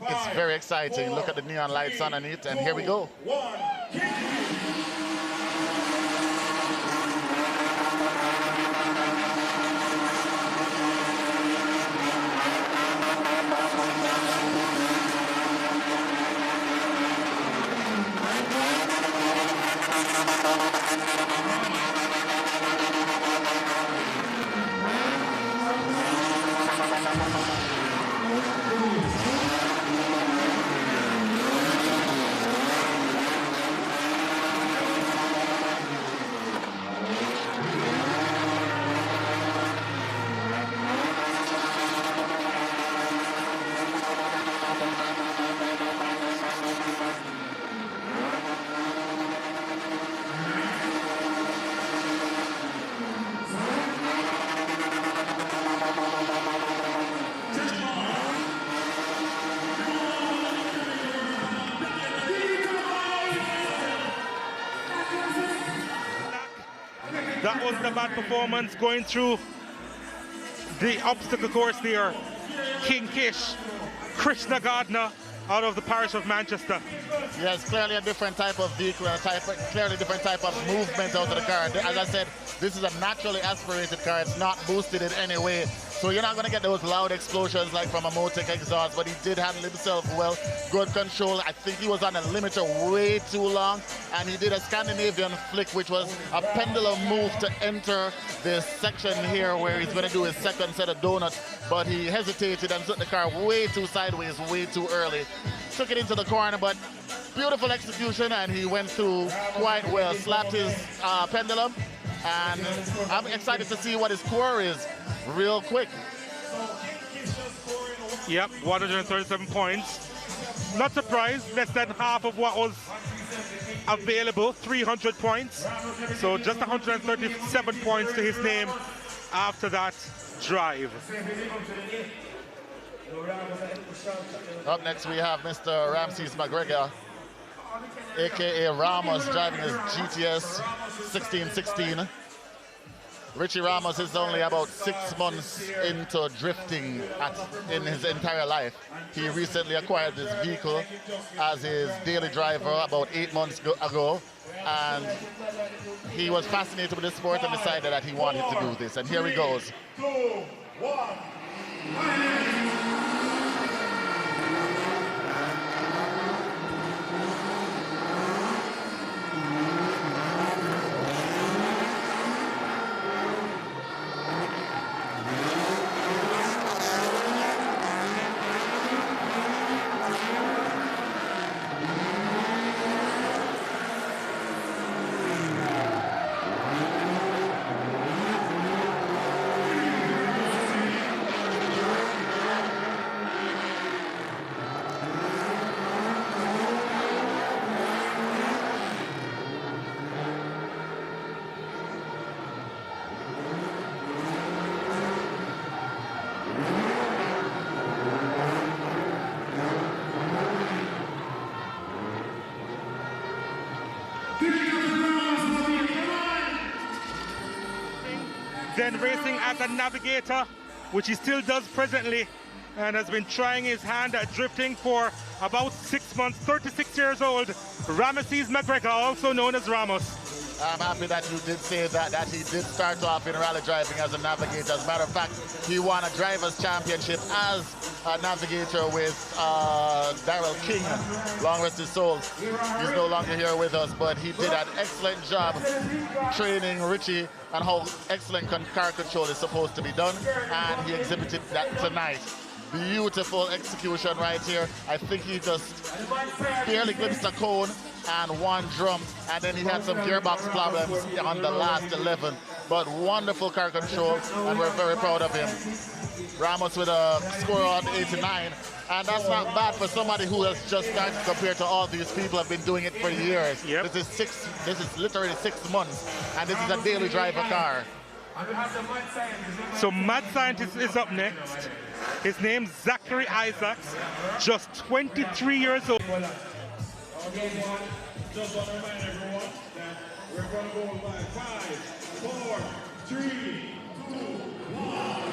it's very exciting. Look at the neon lights underneath, and here we go. That was the bad performance going through the obstacle course there. Kinkish, Krishna Gardner out of the parish of Manchester. Yes, clearly a different type of vehicle, clearly different type of movement out of the car. As I said, this is a naturally aspirated car. It's not boosted in any way. So you're not going to get those loud explosions like from a Motec exhaust, but he did handle himself well. Good control. I think he was on a limiter way too long, and he did a Scandinavian flick, which was a pendulum move to enter this section here where he's going to do his second set of donuts, but he hesitated and took the car way too sideways, way too early. Took it into the corner, but beautiful execution, and he went through quite well. Slapped his pendulum, and I'm excited to see what his score is real quick. Yep, 137 points. Not surprised, less than half of what was available, 300 points. So just 137 points to his name after that drive. Up next we have Mr. Ramses McGregor, aka Ramos, driving his GTS 1616. Richie Ramos is only about 6 months into drifting in his entire life. He recently acquired this vehicle as his daily driver about 8 months ago, and he was fascinated with the sport and decided that he wanted to do this. And here he goes. 2, 1. Then racing as a navigator, which he still does presently, and has been trying his hand at drifting for about 6 months. 36 years old, Ramses McGregor, also known as Ramos. I'm happy that you did say that he did start off in rally driving as a navigator. As a matter of fact, he won a drivers' championship as a navigator with Darrell King, long rest his soul. He's no longer here with us, but he did an excellent job training Richie on how excellent car control is supposed to be done, and he exhibited that tonight. Beautiful execution right here. I think he just barely glimpsed a cone and one drum, and then he had some gearbox problems on the last 11. But wonderful car control, and we're very proud of him. Ramos with a score on 89, and that's not bad for somebody who has just started compared to all these people have been doing it for years. Yep. This is literally 6 months, and this is a daily driver car. So Mad Scientist is up next. His name's Zachary Isaac, just 23 years old. Okay, just want to remind everyone that we're going to go by 5, 4, 3, 2, 1.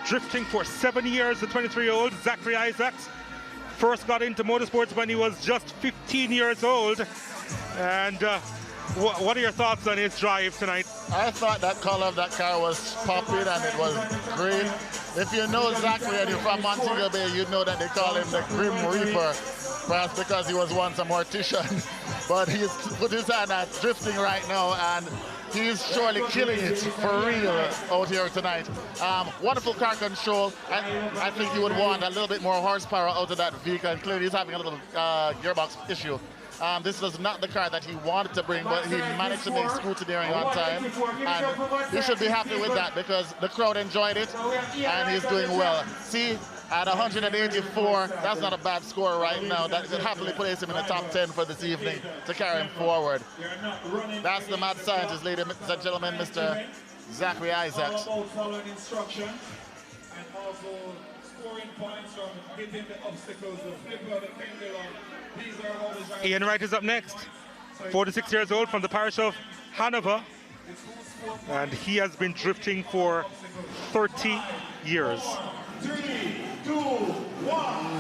Drifting for 7 years, the 23-year-old Zachary Isaac first got into motorsports when he was just 15 years old. And what are your thoughts on his drive tonight? I thought that color of that car was popping and it was great. If you know Zachary and you're from Montego Bay, you know that they call him the Grim Reaper, perhaps because he was once a mortician. But he's put his hand at drifting right now, and he's surely killing it for real out here tonight. Wonderful car control, and I think you would want a little bit more horsepower out of that vehicle, and clearly he's having a little gearbox issue. This was not the car that he wanted to bring, but he managed to make scrutineering on time, and he should be happy with that because the crowd enjoyed it, and he's doing well. See, at 184, that's not a bad score right now. That could happily place him in the top 10 for this evening to carry him forward. That's the mad scientist, ladies and gentlemen, Mr. Zachary Isaac. Following instruction and also scoring points from hitting the obstacles, the flip of the pendulum. These are all the Ian Wright is up next. 46 years old from the parish of Hanover, and he has been drifting for 30 years. 3, 2, 1.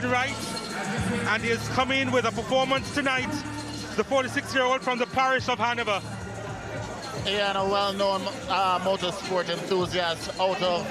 Right, and is coming with a performance tonight, the 46-year-old from the parish of Hanover. Ian, a well-known motorsport enthusiast out of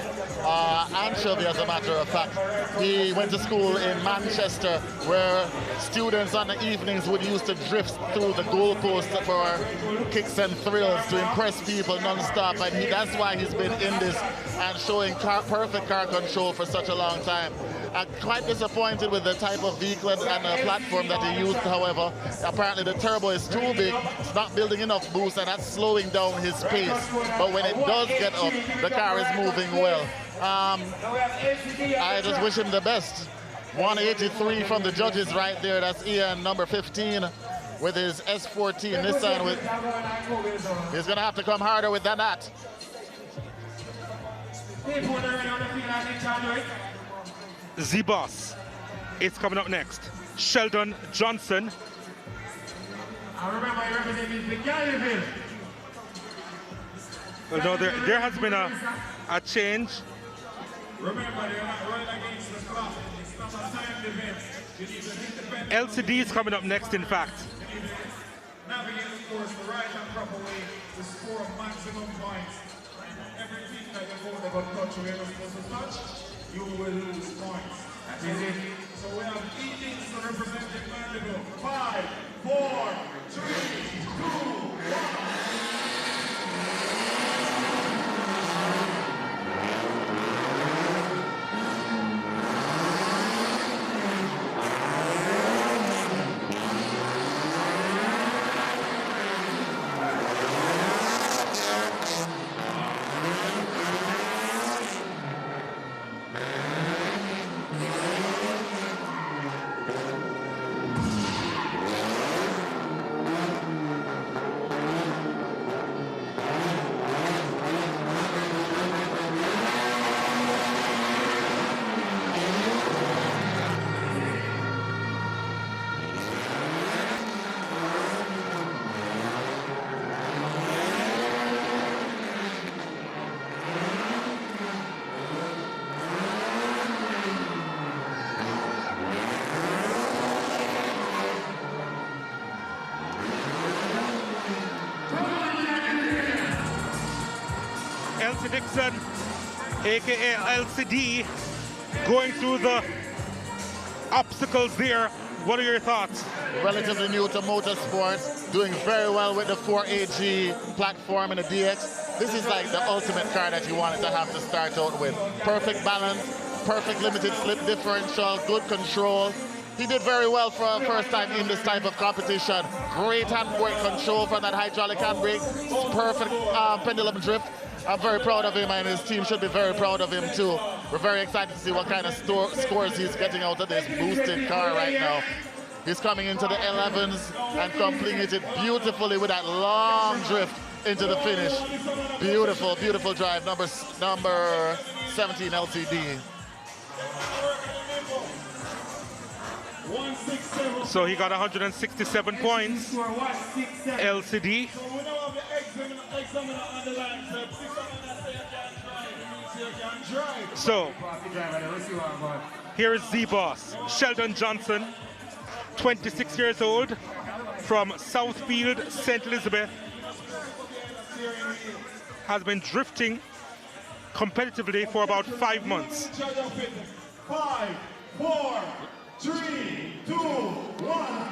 Anchovy, as a matter of fact. He went to school in Manchester, where students on the evenings would used to drift through the goalpost for kicks and thrills to impress people non-stop, and that's why he's been in this and showing perfect car control for such a long time. I'm quite disappointed with the type of vehicle and the platform that he used, however. Apparently the turbo is too big, it's not building enough boost, and that's slowing down his pace. But when it does get up, the car is moving well. I just wish him the best. 183 from the judges right there. That's Ian, number 15, with his S14 Nissan. He's going to have to come harder with than that. Z-Boss is coming up next. Sheldon Johnson. I remember I represented the Galliville. Well, no, there has been a change. Remember, they're not running against the clock. It's not a timed event. You need to hit the LCD is coming up next, in fact. You need to navigate the course the right and proper way to score maximum points. Everything that you go never touch, you're never supposed to touch, you will lose points. That is it. So we have 8 things to represent the Mandeville. 5, 4, 3, 2, 1. Dixon, aka LCD, going through the obstacles there. What are your thoughts? Relatively new to motorsports, doing very well with the 4AG platform and the DX. This is like the ultimate car that you wanted to have to start out with. Perfect balance, perfect limited slip differential, good control. He did very well for a first time in this type of competition. Great handbrake control from that hydraulic handbrake. Perfect pendulum drift. I'm very proud of him, and his team should be very proud of him too. We're very excited to see what kind of scores he's getting out of this boosted car right now. He's coming into the 11s and completing it beautifully with that long drift into the finish. Beautiful, beautiful drive, number 17 LCD. So he got 167 points. LCD. So, here is Z-Boss, Sheldon Johnson, 26 years old, from Southfield, St. Elizabeth. Has been drifting competitively for about 5 months. 5, 4, 3, 2, 1.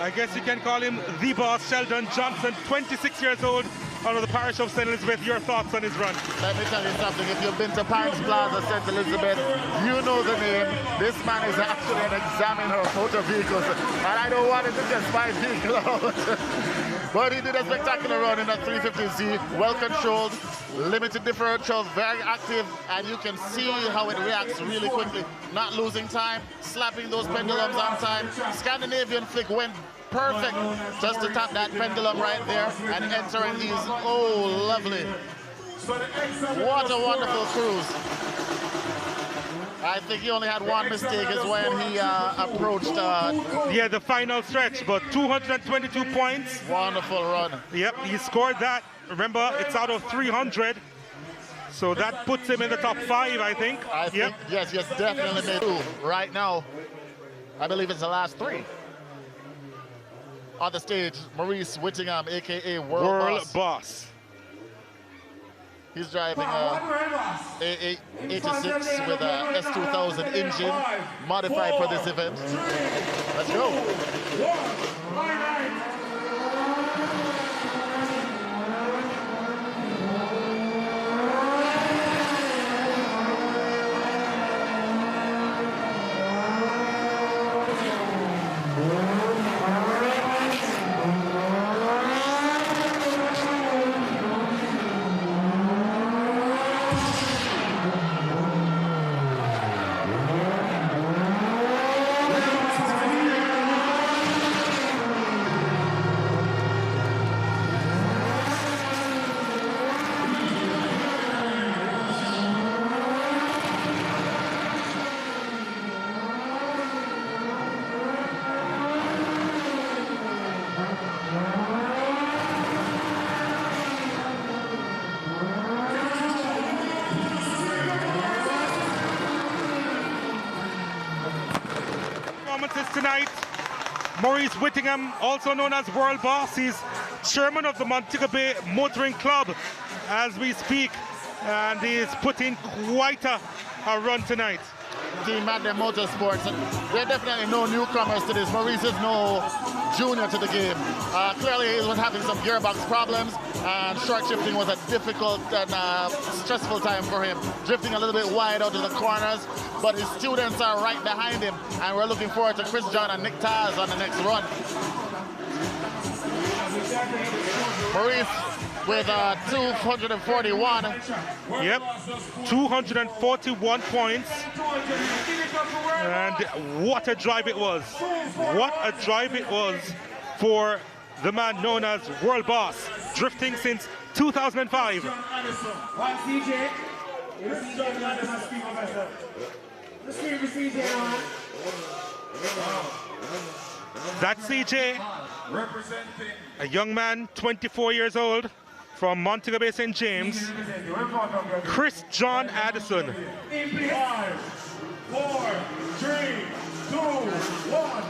I guess you can call him the boss, Sheldon Johnson, 26 years old, out of the parish of St. Elizabeth. Your thoughts on his run? Let me tell you something. If you've been to Pines Plaza, St. Elizabeth, you know the name. This man is actually an examiner of motor vehicles, and I don't want him to just my vehicle out. But he did a spectacular run in that 350Z, well controlled, limited differential, very active, and you can see how it reacts really quickly. Not losing time, slapping those pendulums on time. Scandinavian flick went perfect just to tap that pendulum right there and entering these, oh, lovely. What a wonderful cruise. I think he only had one mistake is when he approached... yeah, the final stretch, but 222 points. Wonderful run. Yep, he scored that. Remember, it's out of 300. So that puts him in the top 5, I think. I think, yes, definitely made two. Right now, I believe it's the last 3. On the stage, Maurice Whittingham, a.k.a. World Boss. He's driving a 86 with a S2000 engine, modified for this event. Let's go. Tonight, Maurice Whittingham, also known as World Boss, he's chairman of the Montego Bay Motoring Club as we speak, and he's put in quite a run tonight. Team Madden Motorsports, there are definitely no newcomers to this. Maurice is no junior to the game. Clearly he was having some gearbox problems, and short shifting was a difficult and stressful time for him. Drifting a little bit wide out of the corners, but his students are right behind him, and we're looking forward to Chris John and Nick Taz on the next run. Maurice with 241. Yep, 241 points. And what a drive it was. What a drive it was for the man known as World Boss, drifting since 2005. That's CJ, a young man, 24 years old, from Montego Bay St. James. Chris John Addison. 5, 4, 3, 2, 1.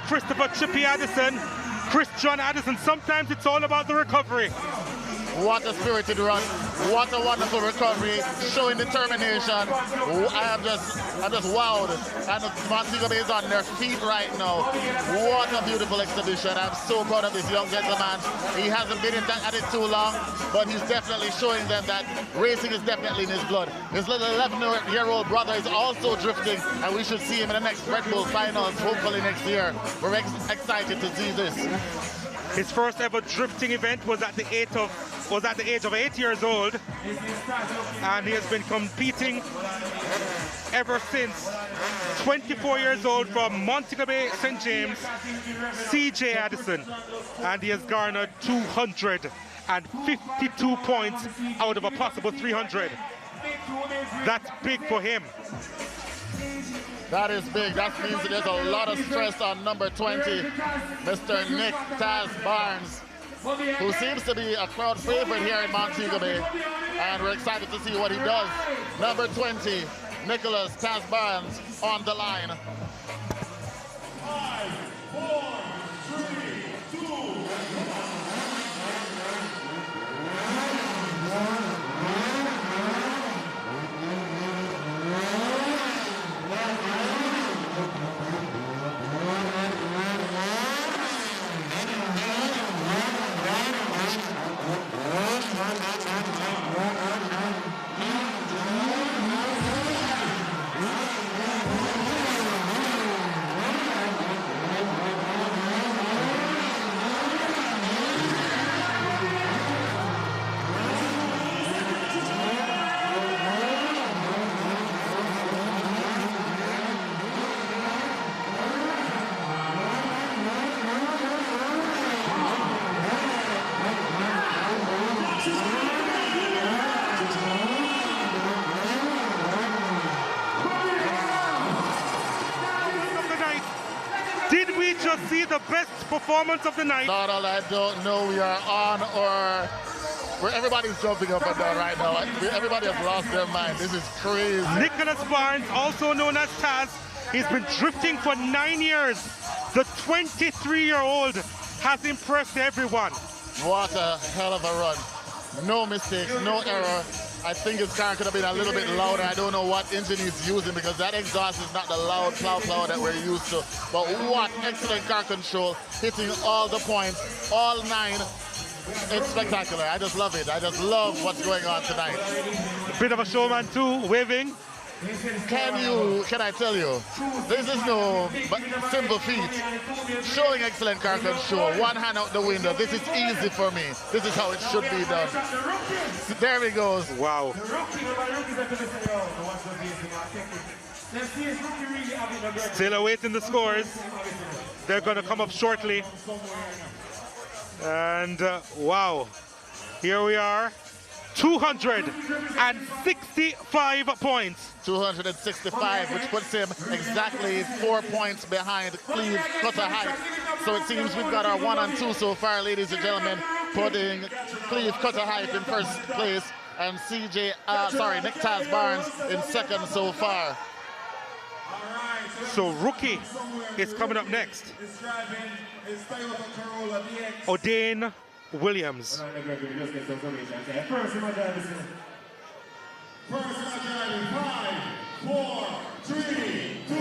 Christopher Chippy Addison, Chris John Addison. Sometimes it's all about the recovery. What a spirited run. What a wonderful recovery, showing determination. I'm just wowed. And Montego Bay is on their feet right now. What a beautiful exhibition. I'm so proud of this young gentleman. He hasn't been at it too long, but he's definitely showing them that racing is definitely in his blood. His little 11-year-old brother is also drifting, and we should see him in the next Red Bull finals, hopefully next year. We're excited to see this. His first ever drifting event was at the age of 8 years old, and he has been competing ever since. 24 years old from Montego Bay, St. James, CJ Addison, and he has garnered 252 points out of a possible 300. That's big for him. That is big. That means that there's a lot of stress on number 20, Mr. Nick Taz Barnes, who seems to be a crowd favorite here in Montego Bay, and we're excited to see what he does. Number 20, Nicholas Taz Barnes on the line. 5, 4, 3, 2, 1. See the best performance of the night. Donald, I don't know. We are on or where everybody's jumping up and down right now. Everybody has lost their mind. This is crazy. Nicholas Barnes, also known as Taz, he's been drifting for 9 years. The 23-year-old has impressed everyone. What a hell of a run. No mistakes, no error. I think his car could have been a little bit louder. I don't know what engine he's using because that exhaust is not the loud plow that we're used to. But what excellent car control, hitting all the points, all 9. It's spectacular. I just love it. I just love what's going on tonight. A bit of a showman too, waving. Can I tell you, this is no simple feat. Showing excellent car control, one hand out the window. This is easy for me. This is how it should be done. There he goes. Wow. Still awaiting the scores. They're going to come up shortly. And wow, here we are. 265 points. 265, which puts him exactly 4 points behind Cleve Cutter Height. So it seems we've got our 1 and 2 so far, ladies and gentlemen, putting Cleve Cutter Height in first place and Nick Taz Barnes in second so far. So Rookie is coming up next. Odin Williams. First, 5, 4, 3, 2, 1.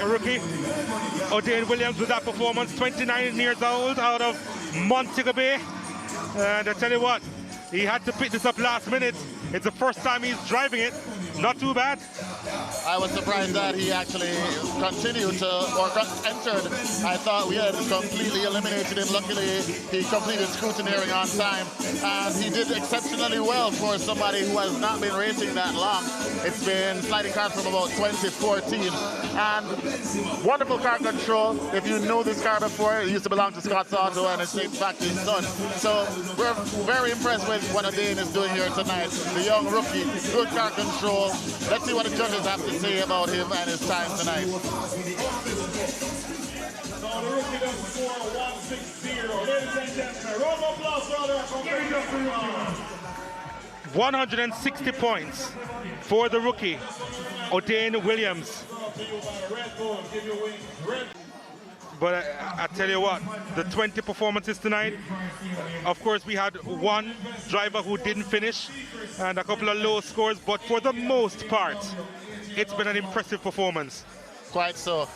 Jamaica rookie. Odin Williams with that performance, 29 years old, out of Montego Bay. And I tell you what, he had to pick this up last minute. It's the first time he's driving it. Not too bad. I was surprised that he actually continued to, or entered. I thought we had completely eliminated him. Luckily, he completed scrutineering on time, and he did exceptionally well for somebody who has not been racing that long. It's been sliding cars from about 2014, and wonderful car control. If you know this car before, it used to belong to Scott's Auto, and it's in fact his son. So we're very impressed with what Odin is doing here tonight. The young rookie, good car control. Let's see what the judges have to say about him and his time tonight. So the rookie does score 160. Ladies and gentlemen, round of applause for other competitors. 160 points for the rookie, Odin Williams. But I tell you what, the 20 performances tonight, of course we had one driver who didn't finish and a couple of low scores, but for the most part, it's been an impressive performance. Quite so.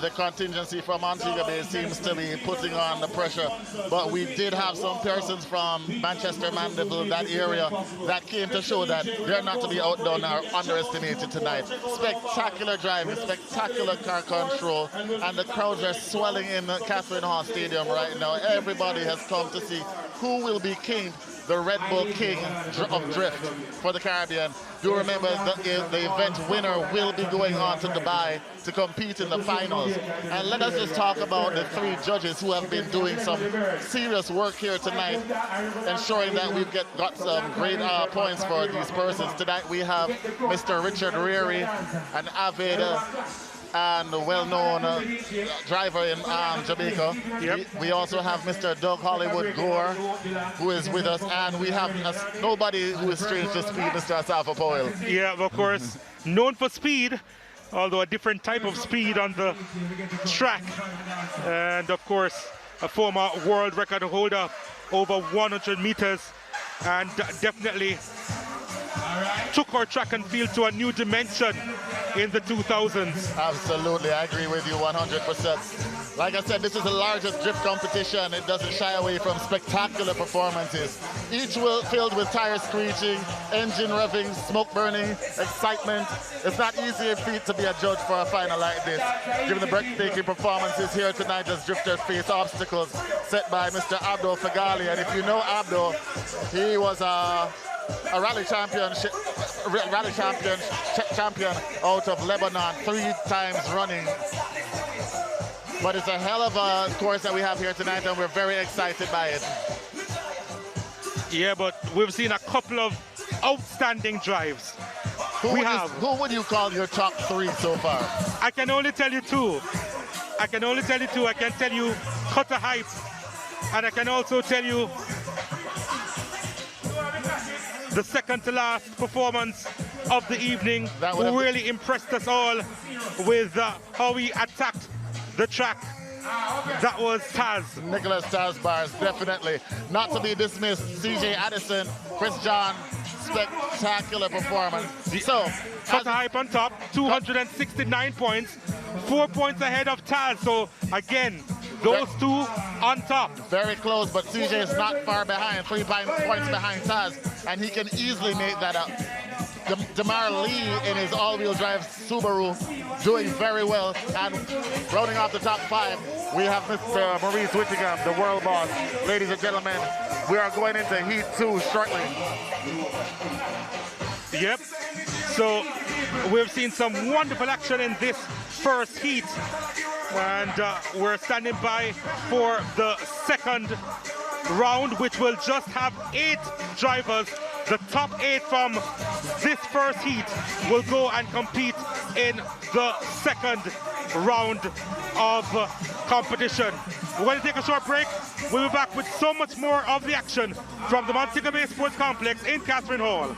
The contingency from Montego Bay seems to be putting on the pressure, but we did have some persons from Manchester, Mandeville, that area, that came to show that they're not to be outdone or underestimated tonight. Spectacular driving, spectacular car control, and the crowds are swelling in the Catherine Hall Stadium right now. Everybody has come to see who will be king, the Red Bull King of Drift for the Caribbean. Do remember the event winner will be going on to Dubai to compete in the finals. And let us just talk about the three judges who have been doing some serious work here tonight, ensuring that we've got some great points for these persons. Tonight we have Mr. Richard Reary, an avid and well-known driver in Jamaica. Yep. We also have Mr. Doug Hollywood Gore, who is with us, and we have nobody who is strange to speed, Mr. Asafa Powell. Yeah, of course, known for speed, although a different type of speed on the track. And of course, a former world record holder over 100 meters, and definitely took our track and field to a new dimension in the 2000s. Absolutely, I agree with you 100%. Like I said, this is the largest drift competition. It doesn't shy away from spectacular performances. Each filled with tire screeching, engine revving, smoke burning, excitement. It's not easy feat to be a judge for a final like this. Given the breathtaking performances here tonight as drifters face obstacles set by Mr. Abdo Fagali. And if you know Abdo, he was a rally champion out of Lebanon 3 times running. But it's a hell of a course that we have here tonight, and we're very excited by it. Yeah, but we've seen a couple of outstanding drives. Who would you call your top 3 so far? I can only tell you 2. I can tell you Cutter Hype, and I can also tell you the second to last performance of the evening, who really impressed us all with how he attacked the track. That was Taz. Nicholas Taz Bars, definitely. Not to be dismissed, CJ Addison, Chris John, spectacular performance. So, Cutter Hype on top, 269 points, 4 points ahead of Taz. So, again, those 2 on top. Very close, but CJ is not far behind, 3 points behind Taz, and he can easily make that up. Damar Lee in his all-wheel drive Subaru doing very well, and rounding off the top 5, we have Mr. Maurice Whittingham, the world boss. Ladies and gentlemen, we are going into Heat 2 shortly. Yep, so we've seen some wonderful action in this first heat, and we're standing by for the second round, which will just have 8 drivers. The top 8 from this first heat will go and compete in the second round of competition. We're going to take a short break. We'll be back with so much more of the action from the Montego Bay Sports Complex in Catherine Hall.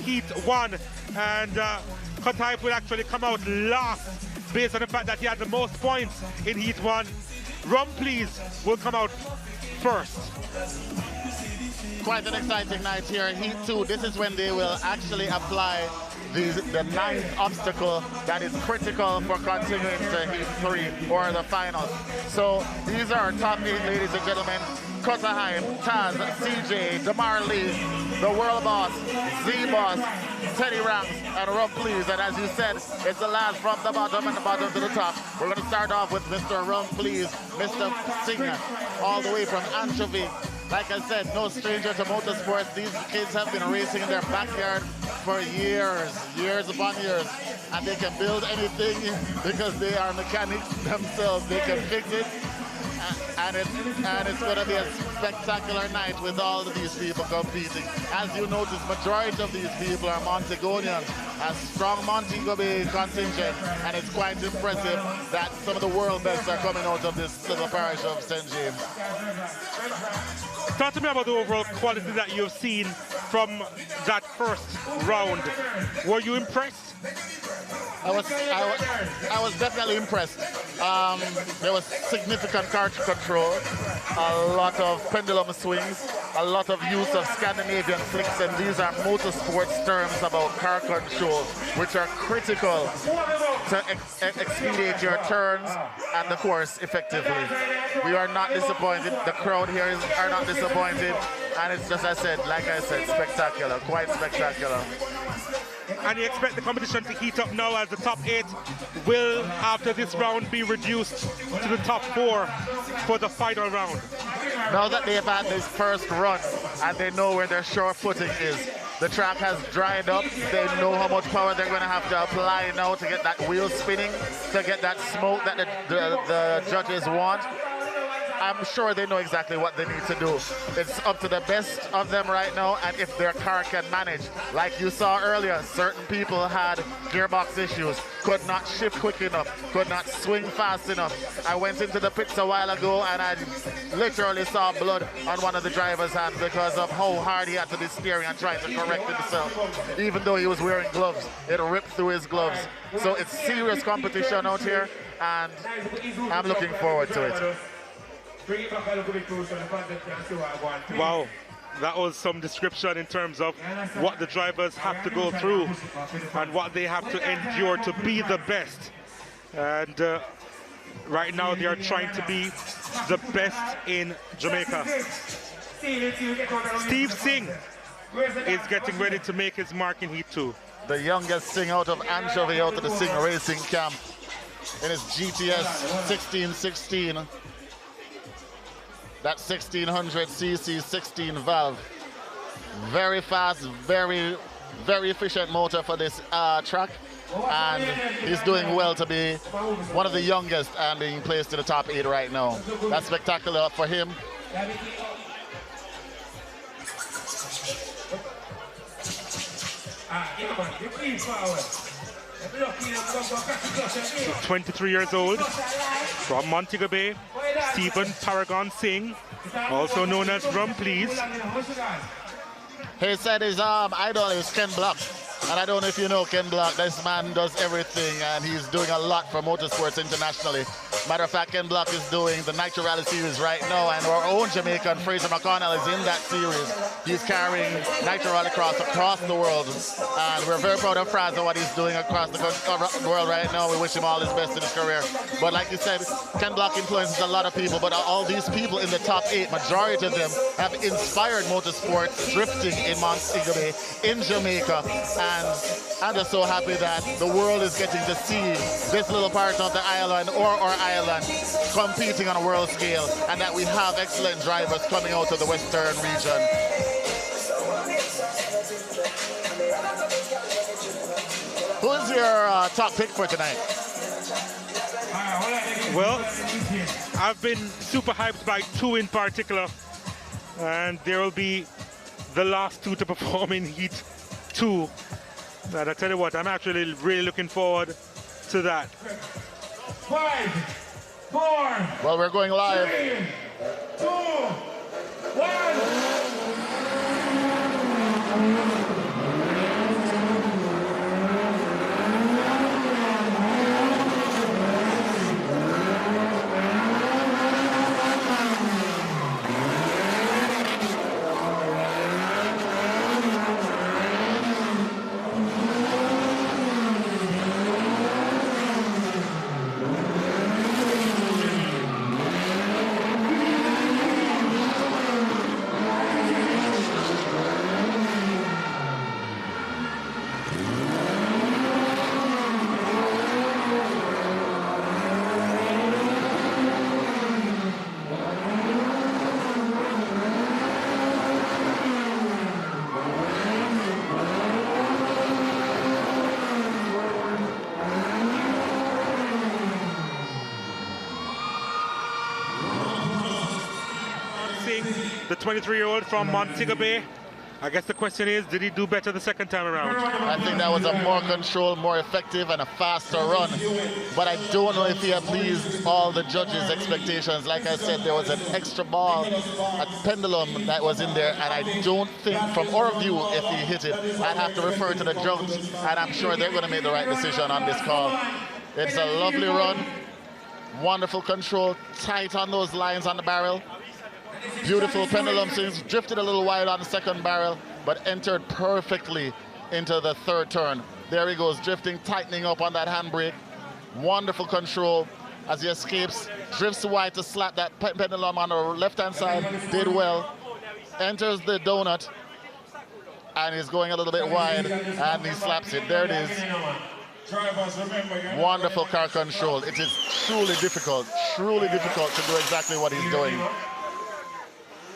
Heat 1, and Cuttype will actually come out last based on the fact that he had the most points in Heat 1. Rum Please will come out first. Quite an exciting night here in Heat 2. This is when they will actually apply the ninth obstacle that is critical for continuing to Heat 3 or the finals. So these are our top 8, ladies and gentlemen. Cutterheim, Taz, CJ, Damar Lee, the World Boss, Z-Boss, Teddy Ranks, and Rum Please. And as you said, it's the last from the bottom and the bottom to the top. We're going to start off with Mr. Rum Please, Mr. Singer, all the way from Anchovy. Like I said, no stranger to motorsports. These kids have been racing in their backyard for years upon years. And they can build anything because they are mechanics themselves. They can fix it. And it's going to be a spectacular night with all of these people competing. As you notice, majority of these people are Montagonians, a strong Montego Bay contingent, and it's quite impressive that some of the world best are coming out of this little parish of St. James. Talk to me about the overall quality that you've seen from that first round. Were you impressed? I was definitely impressed. There was significant car control, a lot of pendulum swings, a lot of use of Scandinavian flicks, and these are motorsports terms about car control, which are critical to expedite your turns and the course effectively. We are not disappointed. The crowd here are not disappointed, and it's just, like I said, spectacular, quite spectacular. And you expect the competition to heat up now as the top 8 will, after this round, be reduced to the top 4 for the final round. Now that they've had this first run and they know where their sure footing is, the track has dried up. They know how much power they're going to have to apply now to get that wheel spinning, to get that smoke that the judges want. I'm sure they know exactly what they need to do. It's up to the best of them right now, and if their car can manage. Like you saw earlier, certain people had gearbox issues, could not shift quick enough, could not swing fast enough. I went into the pits a while ago and I literally saw blood on one of the driver's hands because of how hard he had to be steering and trying to correct himself. Even though he was wearing gloves, it ripped through his gloves. So it's serious competition out here, and I'm looking forward to it. Wow, that was some description in terms of what the drivers have to go through and what they have to endure to be the best. And right now they are trying to be the best in Jamaica. Steve Singh is getting ready to make his mark in Heat 2. The youngest Singh out of Anchovy, out of the Singh Racing Camp in his GTS 1616. That 1600cc 16 valve. Very fast, very efficient motor for this track. And he's doing well to be one of the youngest and being placed in the top 8 right now. That's spectacular for him. 23 years old, from Montego Bay, Stephen Paragon Singh, also known as Rum Please. He said his idol is Ken Block. And I don't know if you know Ken Block. This man does everything, and he's doing a lot for motorsports internationally. Matter of fact, Ken Block is doing the Nitro Rally Series right now, and our own Jamaican Fraser McConnell is in that series. He's carrying Nitro Rallycross across the world, and we're very proud of France and what he's doing across the world right now. We wish him all his best in his career. But like you said, Ken Block influences a lot of people, but all these people in the top 8, majority of them have inspired motorsports, drifting in Montego Bay, in Jamaica, and I'm just so happy that the world is getting to see this little part of the island or our island competing on a world scale, and that we have excellent drivers coming out of the Western region. Who's your top pick for tonight? Well, I've been super hyped by 2 in particular, and there will be the last 2 to perform in Heat 2. And I tell you what, I'm actually really looking forward to that. 5, 4. Well, we're going live. 3, 2, 1. Singh, the 23-year-old from Montego Bay. I guess the question is, did he do better the second time around? I think that was a more controlled, more effective, and a faster run. But I don't know if he had pleased all the judges' expectations. Like I said, there was an extra ball, a pendulum that was in there, and I don't think, from our view, if he hit it, I'd have to refer to the judge, and I'm sure they're going to make the right decision on this call. It's a lovely run, wonderful control, tight on those lines on the barrel. Beautiful pendulum swings, drifted a little wide on the second barrel, but entered perfectly into the third turn. There he goes, drifting, tightening up on that handbrake. Wonderful control as he escapes, drifts wide to slap that pendulum on the left-hand side, did well. Enters the donut, and he's going a little bit wide, and he slaps it. There it is. Wonderful car control. It is truly difficult to do exactly what he's doing.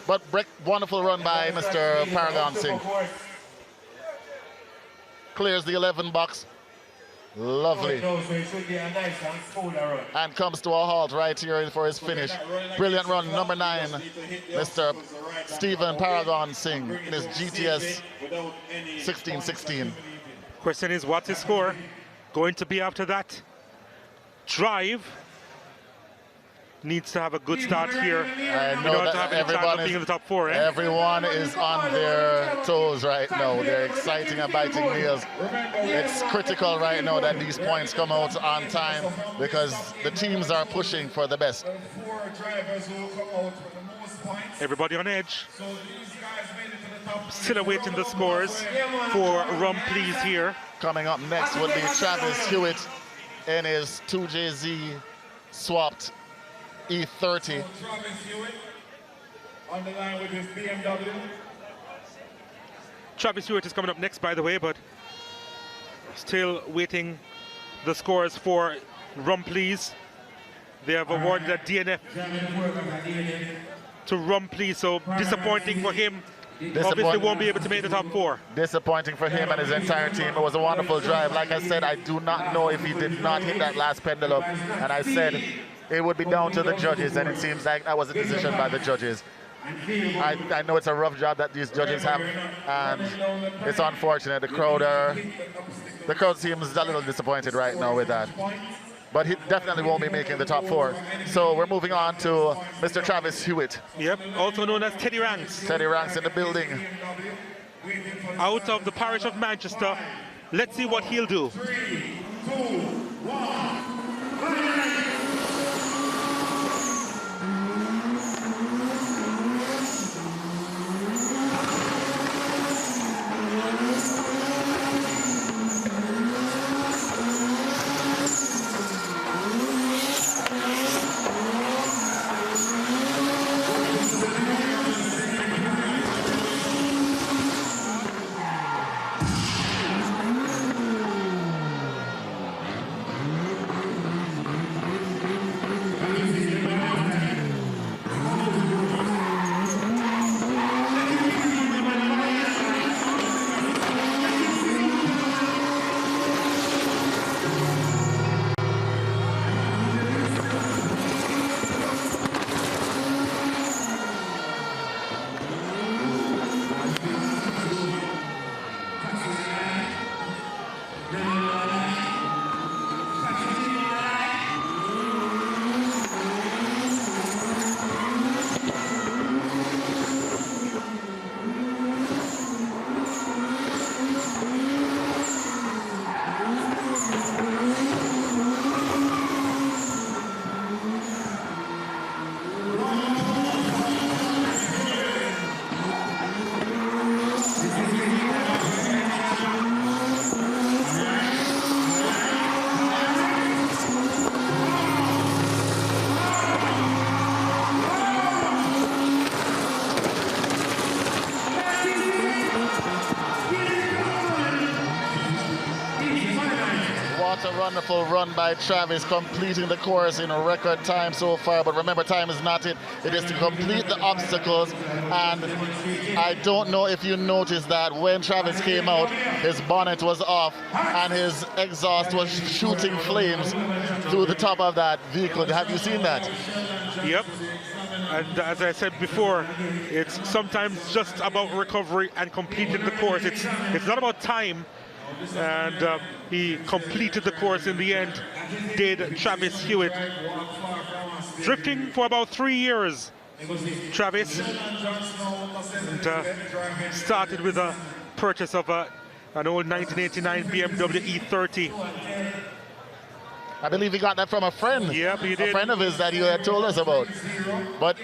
But wonderful run by Mr. Paragon Singh. Clears the 11 box. Lovely. And comes to a halt right here for his finish. Brilliant run, number 9, Mr. Stephen Paragon Singh in his GTS 1616. Question is, what's his score going to be after that drive? Needs to have a good start here. I know that being in the top 4. Everyone is on their toes right now. They're exciting and biting nails. It's critical right now that these points come out on time because the teams are pushing for the best. Everybody on edge. Still awaiting the scores for Rum Please here. Coming up next would be Travis Hewitt in his 2JZ swapped E30. On the line with his BMW. Travis Hewitt is coming up next, by the way, but still waiting the scores for Rum Please. They have awarded a DNF to Rum Please, so disappointing for him. Obviously won't be able to make the top 4. Disappointing for him and his entire team. It was a wonderful drive. Like I said, I do not know if he did not hit that last pendulum. And I said it would be down to the judges, and it seems like that was a decision by the judges. I know it's a rough job that these judges have, and it's unfortunate. The crowd seems a little disappointed right now with that. But he definitely won't be making the top 4. So we're moving on to Mr. Travis Hewitt. Yep, also known as Teddy Ranks. Teddy Ranks in the building. Out of the parish of Manchester. Let's see what he'll do. 3, 2, 1. Wonderful run by Travis, completing the course in a record time so far. But remember, time is not it. It is to complete the obstacles. And I don't know if you noticed that when Travis came out, his bonnet was off and his exhaust was shooting flames through the top of that vehicle. Have you seen that? Yep. And as I said before, it's sometimes just about recovery and completing the course. It's not about time. And he completed the course in the end, did Travis Hewitt. Drifting for about 3 years, Travis. And started with a purchase of an old 1989 BMW E30. I believe he got that from a friend. Yep, he did. A friend of his that you had told us about. But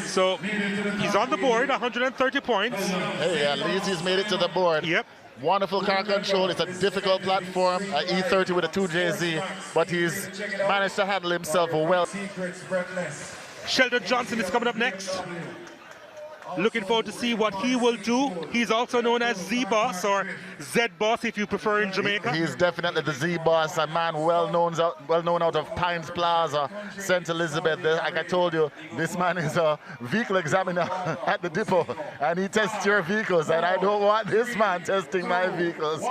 So he's on the board, 130 points. Hey, at least he's made it to the board. Yep. Wonderful car control. It's a difficult platform, an E30 with a 2JZ, but he's managed to handle himself well. Sheldon Johnson is coming up next. Looking forward to see what he will do. He's also known as Z-Boss, or Z-Boss if you prefer in Jamaica. He's definitely the Z-Boss, a man well known out of Pines Plaza, St. Elizabeth. Like I told you, this man is a vehicle examiner at the depot, and he tests your vehicles, and I don't want this man testing my vehicles.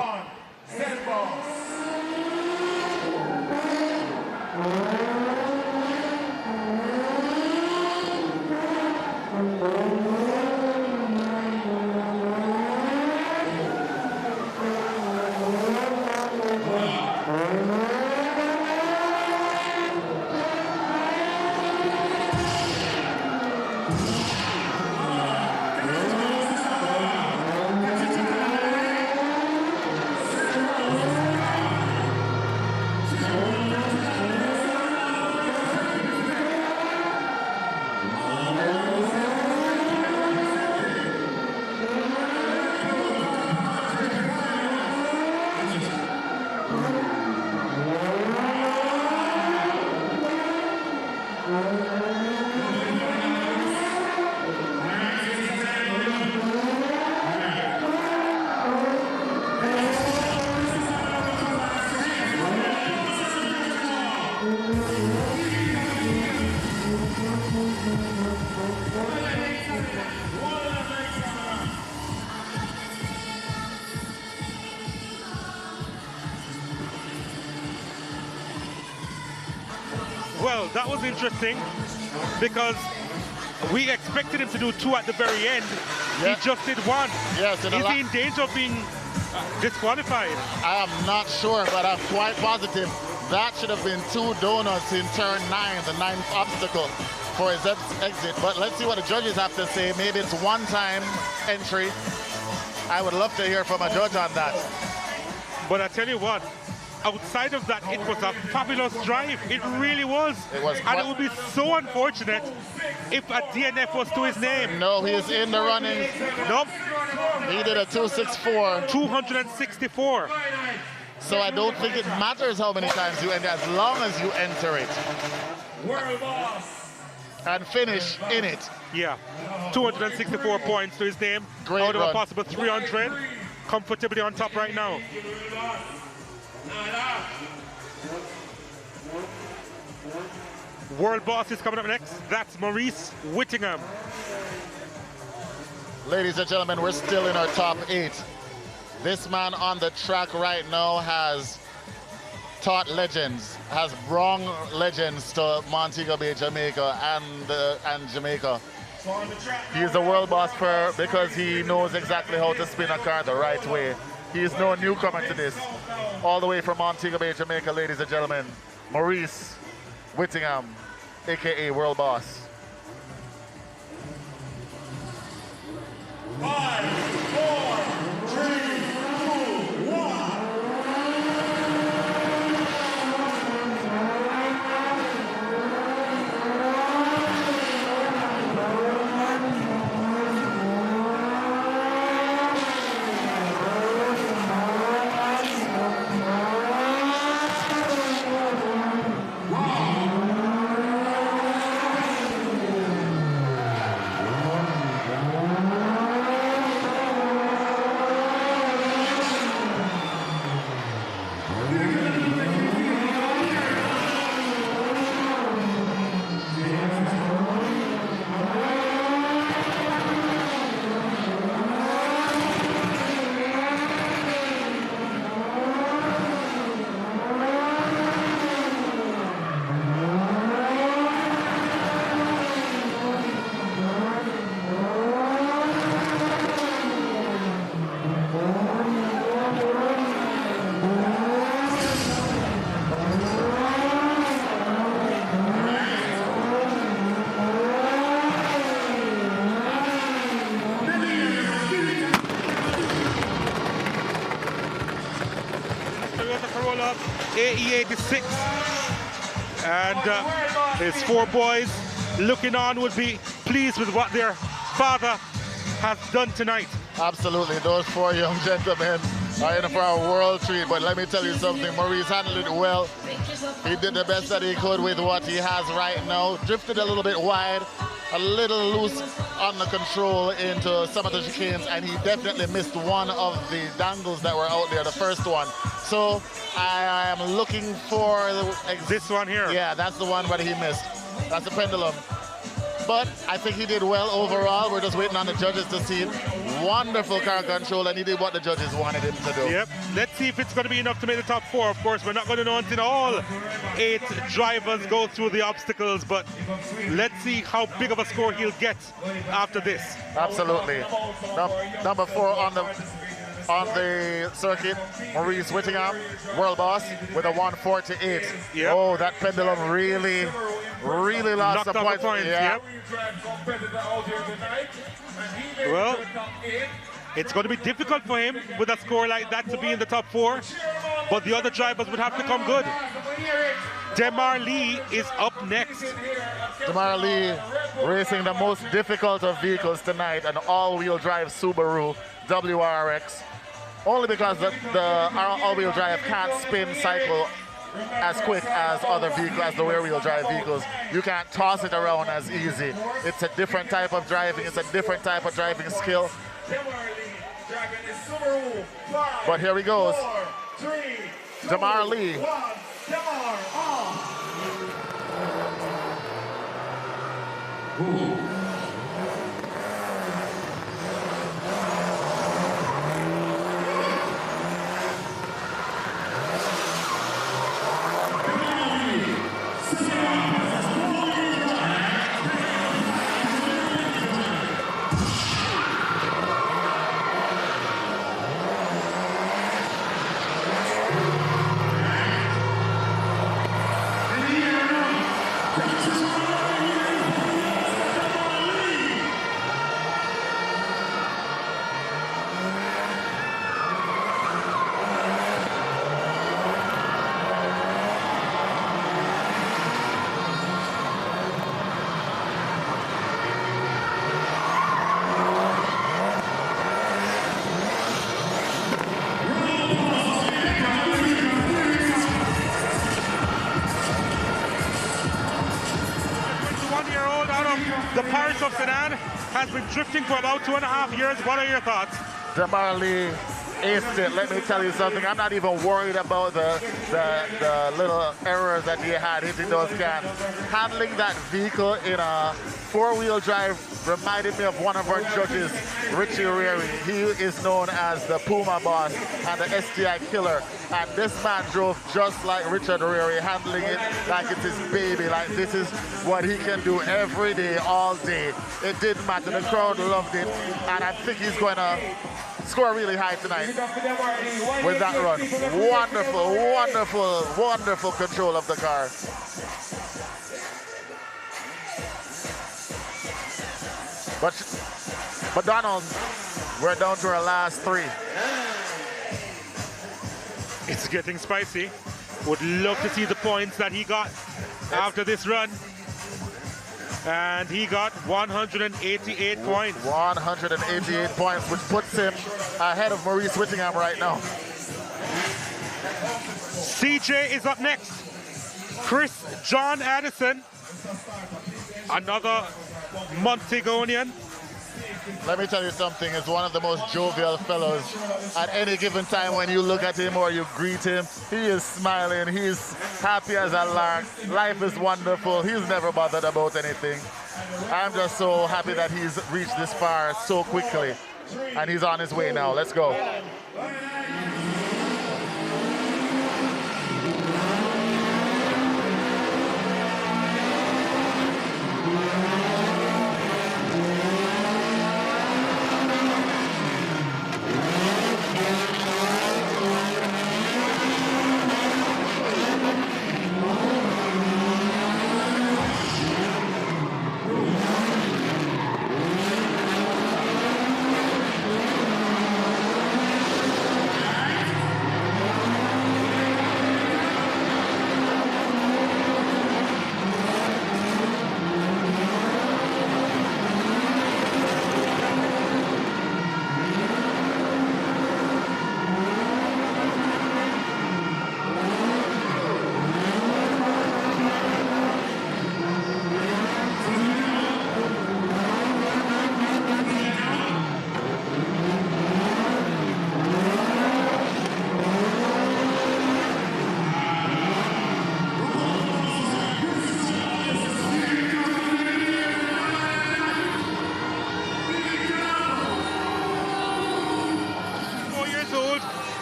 Well, that was interesting because we expected him to do 2 at the very end. Yeah. He just did 1. Yes, is he in danger of being disqualified? I am not sure, but I'm quite positive that should have been 2 donuts in turn 9, the 9th obstacle for his exit. But let's see what the judges have to say. Maybe it's one-time entry. I would love to hear from a judge on that. But I tell you what, outside of that, it was a fabulous drive. It really was. And it would be so unfortunate if a DNF was to his name. No, he is in the running. Nope. He did a 264. 264. So I don't think it matters how many times you enter, as long as you enter it. And finish in it. Yeah. 264 points to his name. Great out of run. a possible 300. Comfortably on top right now. World Boss is coming up next. That's Maurice Whittingham. Ladies and gentlemen, we're still in our top 8. This man on the track right now has taught legends, has brung legends to Montego Bay, Jamaica, and Jamaica. He's the world boss because he knows exactly how to spin a car the right way. He's no newcomer to this. All the way from Montego Bay, Jamaica, ladies and gentlemen, Maurice Whittingham, aka World Boss. 5, 4, 3, 2, 1. AE86. And his 4 boys looking on would be pleased with what their father has done tonight. Absolutely, those 4 young gentlemen are in for a world treat, but let me tell you something, Maurice handled it well. He did the best that he could with what he has right now. Drifted a little bit wide, a little loose on the control into some of the chicanes, and he definitely missed one of the dangles that were out there, the first one. So I am looking for this one here. Yeah, that's the one where he missed. That's the pendulum. But I think he did well overall. We're just waiting on the judges to see it. Wonderful car control, and he did what the judges wanted him to do. Yep. Let's see if it's going to be enough to make the top 4. Of course, we're not going to know until all 8 drivers go through the obstacles, but let's see how big of a score he'll get after this. Absolutely. Number 4 on the circuit, Maurice Whittingham, world boss, with a 148. Yep. Oh, that pendulum really lost some points. Yeah. Yep. Well, it's going to be difficult for him with a score like that to be in the top 4, but the other drivers would have to come good. Demar Lee is up next. Demar Lee racing the most difficult of vehicles tonight, an all-wheel drive Subaru WRX. Only because the all-wheel drive can't spin cycle as quick as other vehicles, as the rear-wheel drive vehicles. You can't toss it around as easy. It's a different type of driving. It's a different type of driving skill. But here he goes. Demar Lee. The Parish of Sedan has been drifting for about 2.5 years. What are your thoughts? Demar Lee aced it. Let me tell you something. I'm not even worried about the little errors that he had hitting those cans. Handling that vehicle in a 4-wheel drive reminded me of one of our judges, Richie Ramos. He is known as the Puma boss and the STI killer. And this man drove just like Richard Rary, handling it like it's his baby. Like this is what he can do every day, all day. It didn't matter. The crowd loved it. And I think he's going to score really high tonight with that run. Wonderful, wonderful, wonderful control of the car. But Donald, we're down to our last 3. It's getting spicy. Would love to see the points that he got after this run. And he got 188 points. 188 points, which puts him ahead of Maurice Whittingham right now. CJ is up next. Chris John Addison, another Montegonian. Let me tell you something, it's one of the most jovial fellows. At any given time when you look at him or you greet him, he is smiling, he's happy as a lark. Life is wonderful, he's never bothered about anything. I'm just so happy that he's reached this far so quickly. And he's on his way now, let's go.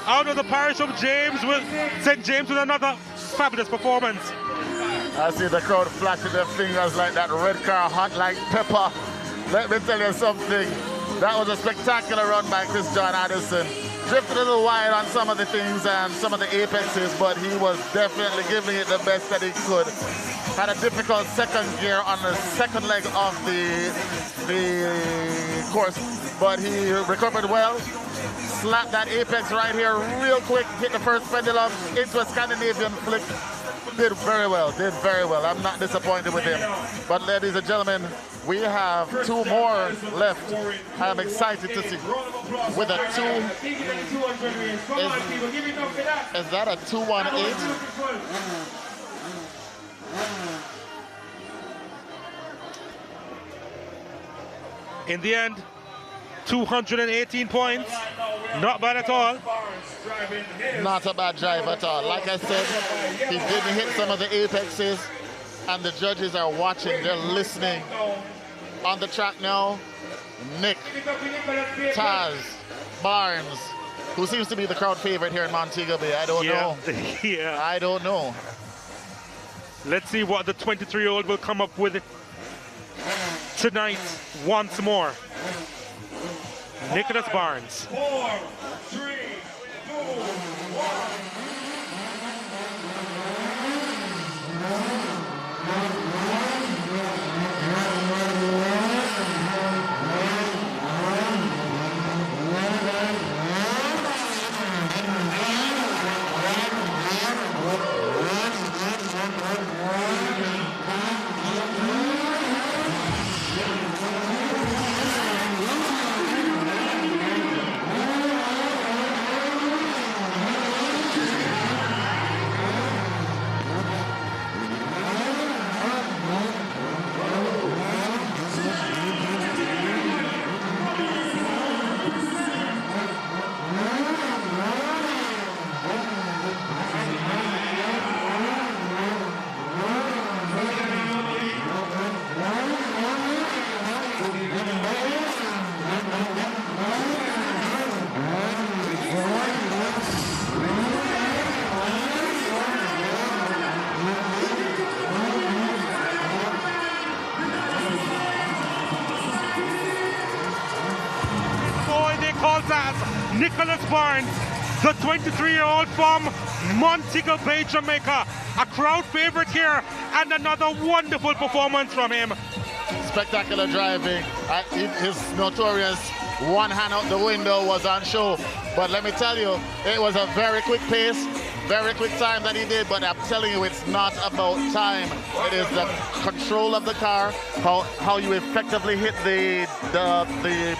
out of the parish of James with St. James with another fabulous performance. I see the crowd flashing their fingers like that red car hot like pepper. Let me tell you something. That was a spectacular run by Chris John Addison. Drifted a little wide on some of the things and some of the apexes, but he was definitely giving it the best that he could. Had a difficult second gear on the second leg of the course, but he recovered well. Slapped that apex right here real quick, hit the first pendulum into a Scandinavian flick. Did very well, did very well. I'm not disappointed with him. But ladies and gentlemen, we have two more left. I'm excited to see. With a is that a 218? In the end, 218 points. Not bad at all. Not a bad drive at all. Like I said, he didn't hit some of the apexes, and the judges are watching. They're listening. On the track now, Nick, Taz, Barnes, who seems to be the crowd favorite here in Montego Bay. I don't know. Yeah. I don't know. Let's see what the 23-year-old will come up with tonight once more. Nicholas Barnes. 4, 3, 2, 1. Nicholas Barnes, the 23-year-old from Montego Bay, Jamaica. A crowd favorite here, and another wonderful performance from him. Spectacular driving. His notorious one hand out the window was on show. But let me tell you, it was a very quick pace, very quick time that he did, but I'm telling you, it's not about time. It is the control of the car, how you effectively hit the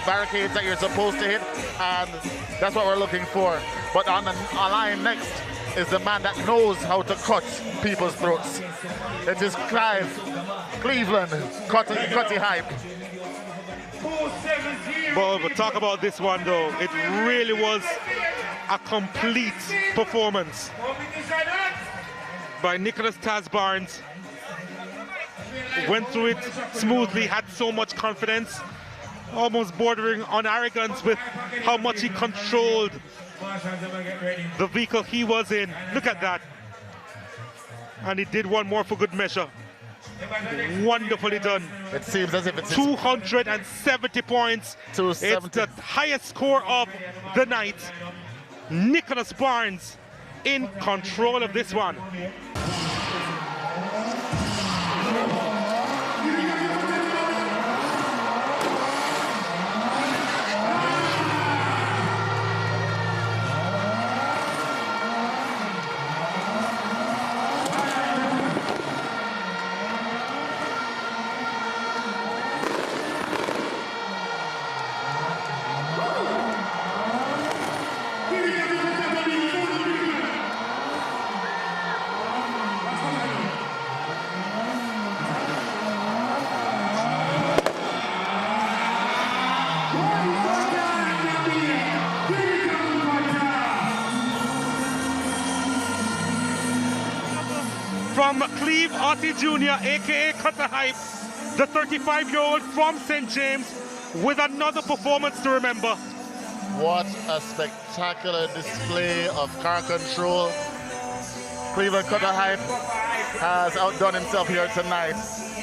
barricades that you're supposed to hit, and that's what we're looking for. But on line next is the man that knows how to cut people's throats. It is Cleveland, Cutty Hype. But talk about this one though. It really was a complete performance by Nicholas Taz Barnes. Went through it smoothly, had so much confidence, almost bordering on arrogance with how much he controlled the vehicle he was in. Look at that. And he did one more for good measure. Wonderfully done. It seems as if it's 270 points. 270. It's the highest score of the night. Nicholas Barnes in control of this one. From Cleve Jr., aka Cutter Hype, the 35-year-old from St. James, with another performance to remember. What a spectacular display of car control. Cleveland Cutter Hype has outdone himself here tonight,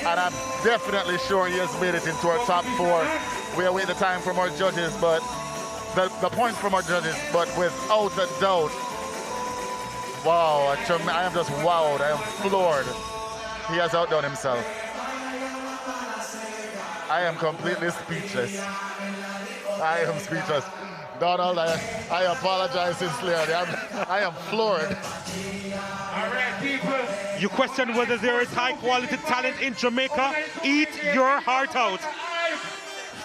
and I'm definitely sure he has made it into our top 4. We await the time from our judges, but the points from our judges, but without a doubt, wow, I am just wowed, I am floored. He has outdone himself. I am completely speechless. I am speechless. Donald, I apologize sincerely. I am floored. All right, people. You question whether there is high quality talent in Jamaica? Eat your heart out.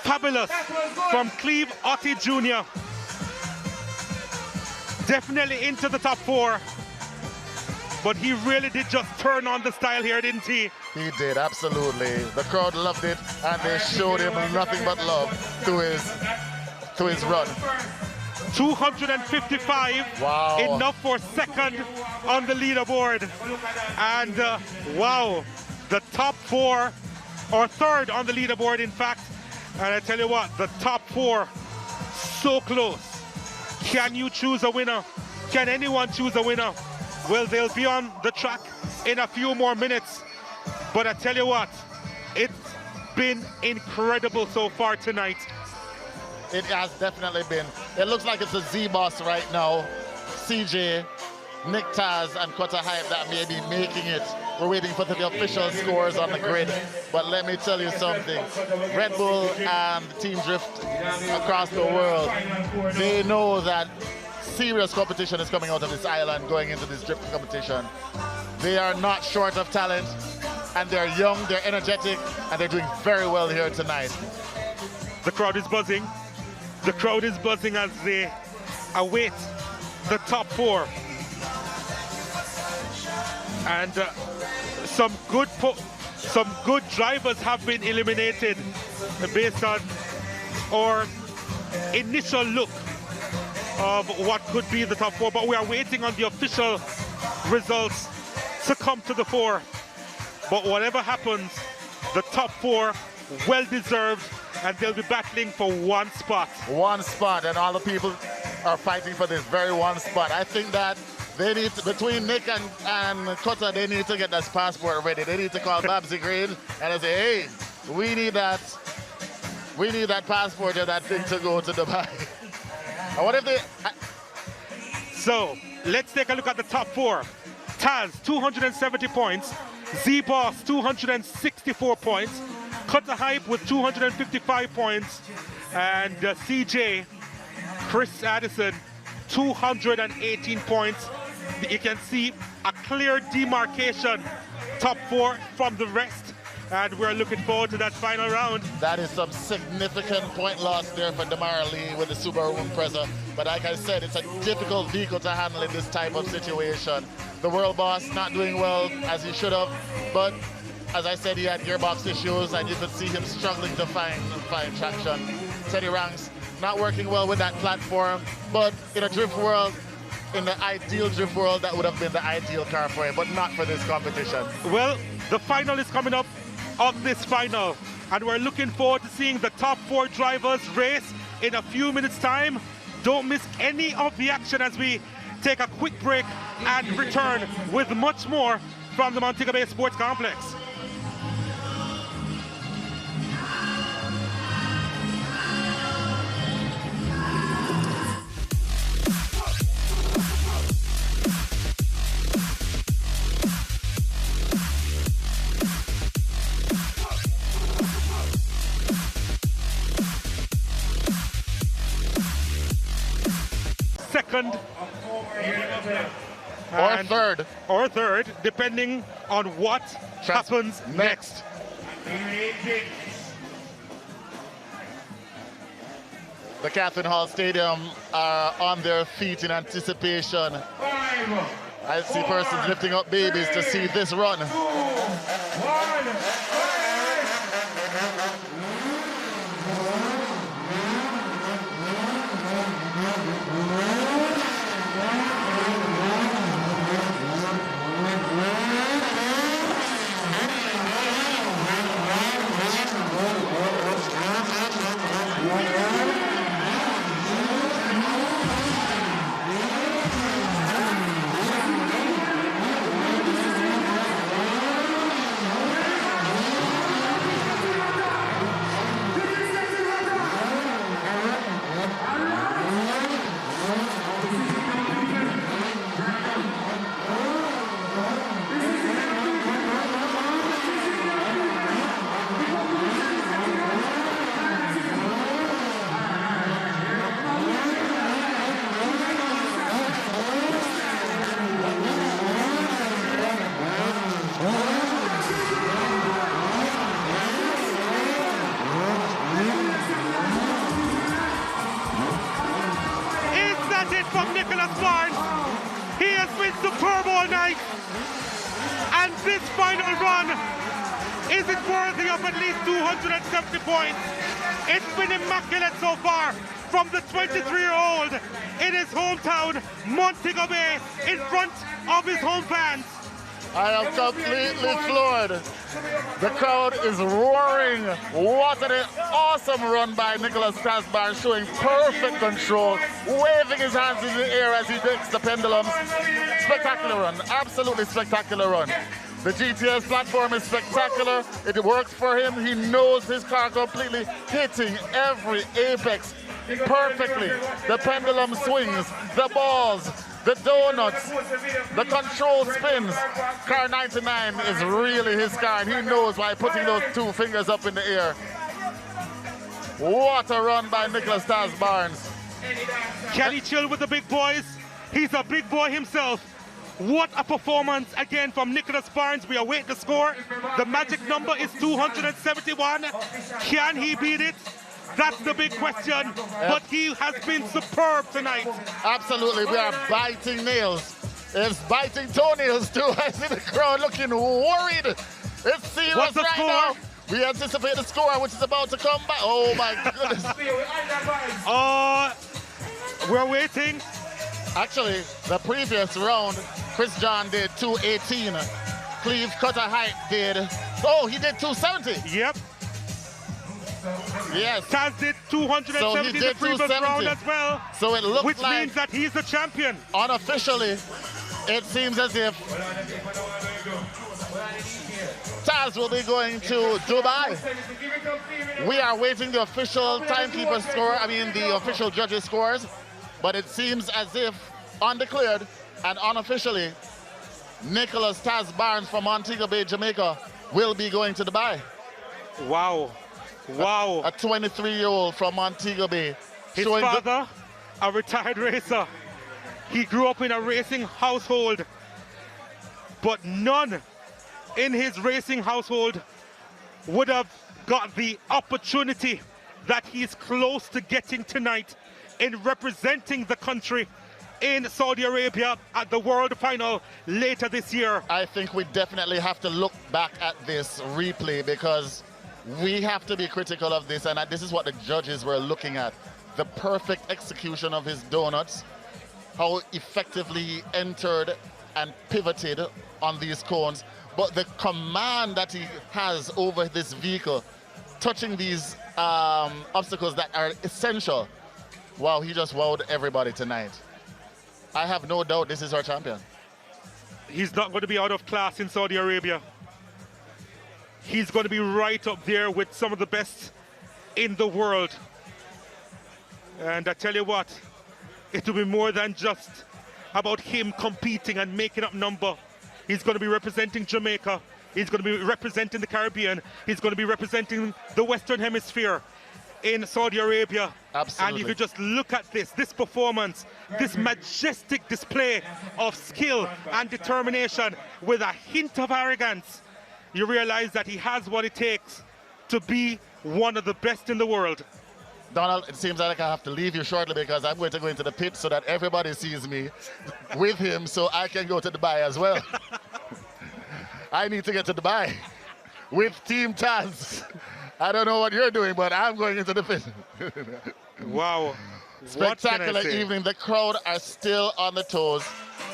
Fabulous from Cleve Potty Jr. Definitely into the top 4. But he really did just turn on the style here, didn't he? He did, absolutely. The crowd loved it, and they showed him nothing but love to his run. 255, wow. Enough for second on the leaderboard. And wow, the top 4, or third on the leaderboard, in fact. And I tell you what, the top 4, so close. Can you choose a winner? Can anyone choose a winner? Well, they'll be on the track in a few more minutes. But I tell you what, it's been incredible so far tonight. It has definitely been. It looks like it's a Z-Boss right now. CJ, Nick Taz, and Cutter Hype that may be making it. We're waiting for the official scores on the grid. But let me tell you something. Red Bull and Team Drift across the world, they know that serious competition is coming out of this island going into this drift competition. They are not short of talent, and they're young, they're energetic, and they're doing very well here tonight. The crowd is buzzing. The crowd is buzzing as they await the top 4. And some good drivers have been eliminated based on our initial look of what could be the top 4, but we are waiting on the official results to come to the fore. But whatever happens, the top 4, well deserved, and they'll be battling for one spot. One spot, and all the people are fighting for this very one spot. I think that they need to, between Nick and Cutter, they need to get this passport ready. They need to call Babsy Green and say, hey, we need that passport and that thing to go to Dubai. And what if they... So, let's take a look at the top 4. Taz, 270 points. Z-Boss, 264 points. Cutter Hype with 255 points. And CJ, Chris Addison, 218 points. You can see a clear demarcation, top 4 from the rest. And we're looking forward to that final round. That is some significant point loss there for Damara Lee with the Subaru Impreza. But like I said, it's a difficult vehicle to handle in this type of situation. The world boss not doing well as he should have, but as I said, he had gearbox issues, and you could see him struggling to find traction. Teddy Ranks not working well with that platform, but in a drift world, in the ideal drift world, that would have been the ideal car for him, but not for this competition. Well, the final is coming up of this final, and we're looking forward to seeing the top 4 drivers race in a few minutes' time. Don't miss any of the action as we take a quick break and return with much more from the Montego Bay Sports Complex. Second or third, depending on what happens next. The Catherine Hall Stadium are on their feet in anticipation. I see persons lifting up babies to see this run. from Nicholas Barnes. He has been superb all night. And this final run isn't worthy of at least 270 points. It's been immaculate so far from the 23-year-old in his hometown, Montego Bay, in front of his home fans. I am completely floored. The crowd is roaring. What an awesome run by Nicholas Tasbar, showing perfect control, waving his hands in the air as he takes the pendulums. Spectacular run, absolutely spectacular run. The GTS platform is spectacular. It works for him. He knows his car completely, hitting every apex perfectly. The pendulum swings, the balls, the donuts, the control spins. Car 99 is really his car, and he knows by putting those two fingers up in the air. What a run by Nicholas Taz Barnes. Can he chill with the big boys? He's a big boy himself. What a performance again from Nicholas Barnes. We await the score. The magic number is 271. Can he beat it? That's the big question. But he has been superb tonight. Absolutely, we are biting nails. It's biting toenails too. I see the crowd looking worried. It's serious What's the right score? now. We anticipate the score, which is about to come back. Oh my goodness. We're waiting. Actually, the previous round, Chris John did 218. Cleve Cutter Height did, he did 270. Yep. Yes. Taz did 270 So he the did previous 270. round as well. So it looks which like, means that he's the champion. Unofficially, it seems as if Taz will be going to Dubai. We are waiting the official timekeeper score, the official judges' scores, but it seems as if, undeclared and unofficially, Nicholas Taz Barnes from Montego Bay, Jamaica, will be going to Dubai. Wow. Wow. A 23-year-old from Montego Bay. His father, a retired racer. He grew up in a racing household, but none in his racing household would have got the opportunity that he's close to getting tonight in representing the country in Saudi Arabia at the World Final later this year. I think we definitely have to look back at this replay because we have to be critical of this, and this is what the judges were looking at. The perfect execution of his donuts, how effectively he entered and pivoted on these cones, but the command that he has over this vehicle, touching these obstacles that are essential. Wow, he just wowed everybody tonight. I have no doubt this is our champion. He's not going to be out of class in Saudi Arabia. He's going to be right up there with some of the best in the world. And I tell you what, it will be more than just about him competing and making up number. He's going to be representing Jamaica. He's going to be representing the Caribbean. He's going to be representing the Western Hemisphere in Saudi Arabia. Absolutely. And if you just look at this performance, this majestic display of skill and determination with a hint of arrogance, you realize that he has what it takes to be one of the best in the world. Donald, it seems like I have to leave you shortly because I'm going to go into the pit so that everybody sees me with him so I can go to Dubai as well. I need to get to Dubai with Team Taz. I don't know what you're doing, but I'm going into the pit. Wow. Spectacular evening. The crowd are still on the toes,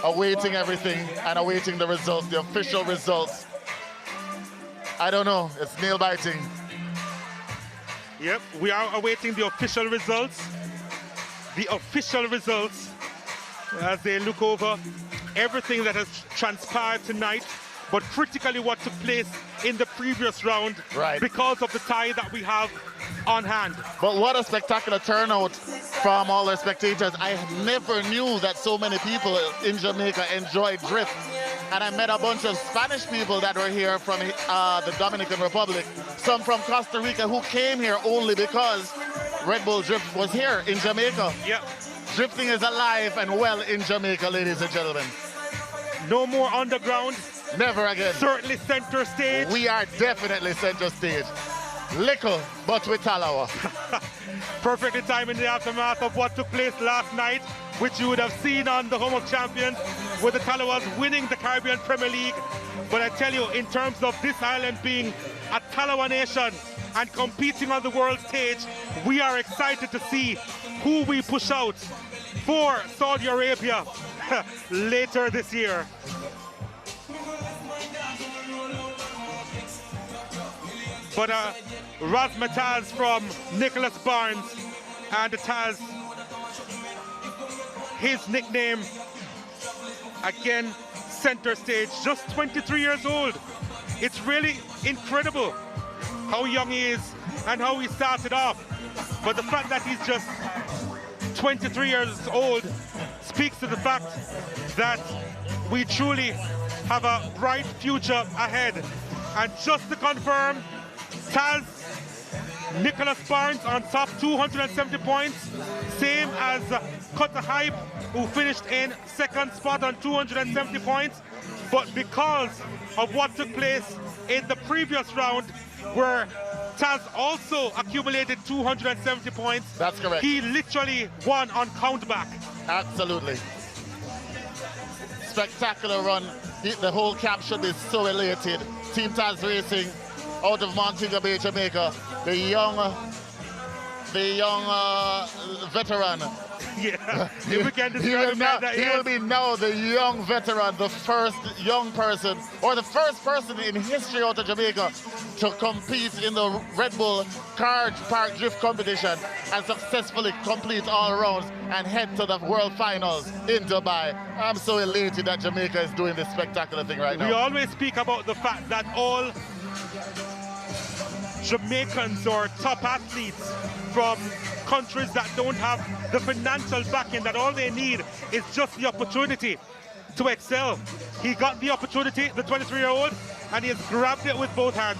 awaiting everything and awaiting the results, the official results. I don't know. It's nail-biting. Yep, we are awaiting the official results. The official results as they look over everything that has transpired tonight, but critically what took place in the previous round because of the tie that we have on hand. But what a spectacular turnout from all the spectators. I never knew that so many people in Jamaica enjoy drift. And I met a bunch of Spanish people that were here from the Dominican Republic, some from Costa Rica who came here only because Red Bull Drift was here in Jamaica. Yep. Drifting is alive and well in Jamaica, ladies and gentlemen. No more underground. Never again. Certainly center stage. We are definitely center stage. Little, but with Talawa. Perfectly timed in the aftermath of what took place last night. which you would have seen on the Home of Champions, with the Talawas winning the Caribbean Premier League. But I tell you, in terms of this island being a Talawa nation and competing on the world stage, we are excited to see who we push out for Saudi Arabia later this year. But Razmataz from Nicholas Barnes, and it has his nickname again, center stage, just 23 years old. It's really incredible how young he is and how he started off. But the fact that he's just 23 years old speaks to the fact that we truly have a bright future ahead. And just to confirm, Taz Nicholas Barnes on top, 270 points, same as Cutter Hype, who finished in second spot on 270 points. But because of what took place in the previous round, where Taz also accumulated 270 points. That's correct. He literally won on countback. Absolutely. Spectacular run. The whole camp should be so elated. Team Taz Racing out of Montego Bay, Jamaica. The young veteran. Yeah, he will be now the young veteran, the first young person, or the first person in history out of Jamaica to compete in the Red Bull Car Park Drift competition and successfully complete all rounds and head to the World Finals in Dubai. I'm so elated that Jamaica is doing this spectacular thing right now. We always speak about the fact that all Jamaicans or top athletes from countries that don't have the financial backing, that all they need is just the opportunity to excel. He got the opportunity, the 23-year-old, and he has grabbed it with both hands.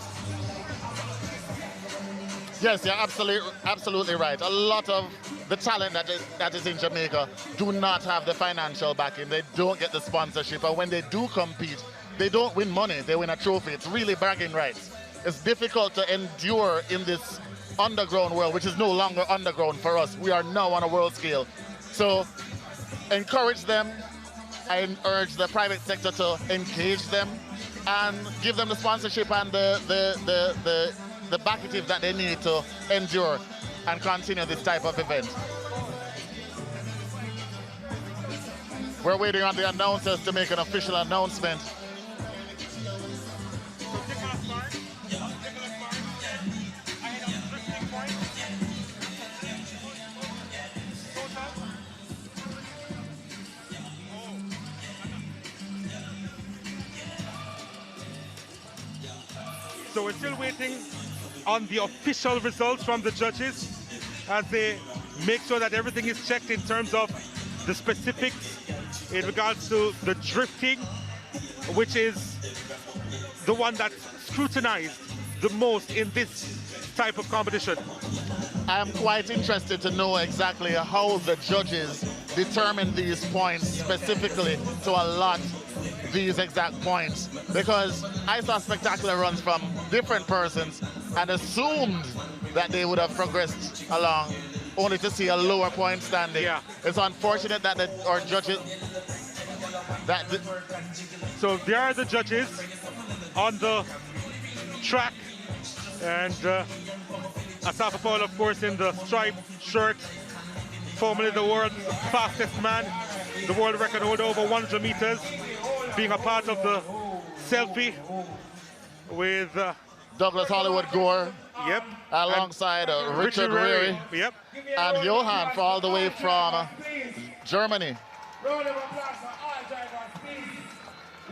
Yes, you're absolutely right. A lot of the talent that is in Jamaica do not have the financial backing. They don't get the sponsorship, and when they do compete, they don't win money, they win a trophy. It's really bragging rights. It's difficult to endure in this underground world, which is no longer underground for us. We are now on a world scale. So encourage them. I urge the private sector to engage them and give them the sponsorship and the backative that they need to endure and continue this type of event. We're waiting on the announcers to make an official announcement. So we're still waiting on the official results from the judges as they make sure that everything is checked in terms of the specifics in regards to the drifting, which is the one that's scrutinized the most in this type of competition. I am quite interested to know exactly how the judges determine these points specifically to allot these exact points, because I saw spectacular runs from different persons and assumed that they would have progressed along, only to see a lower point standing. Yeah. It's unfortunate that our judges... So there are the judges on the track, and Asafa Paul, of course, in the striped shirt, formerly the world's fastest man, the world record holder over 100 meters, being a part of the selfie with Douglas Hollywood Gore. Yep. Alongside Richard Reary. Yep. And Johan all the way from Germany.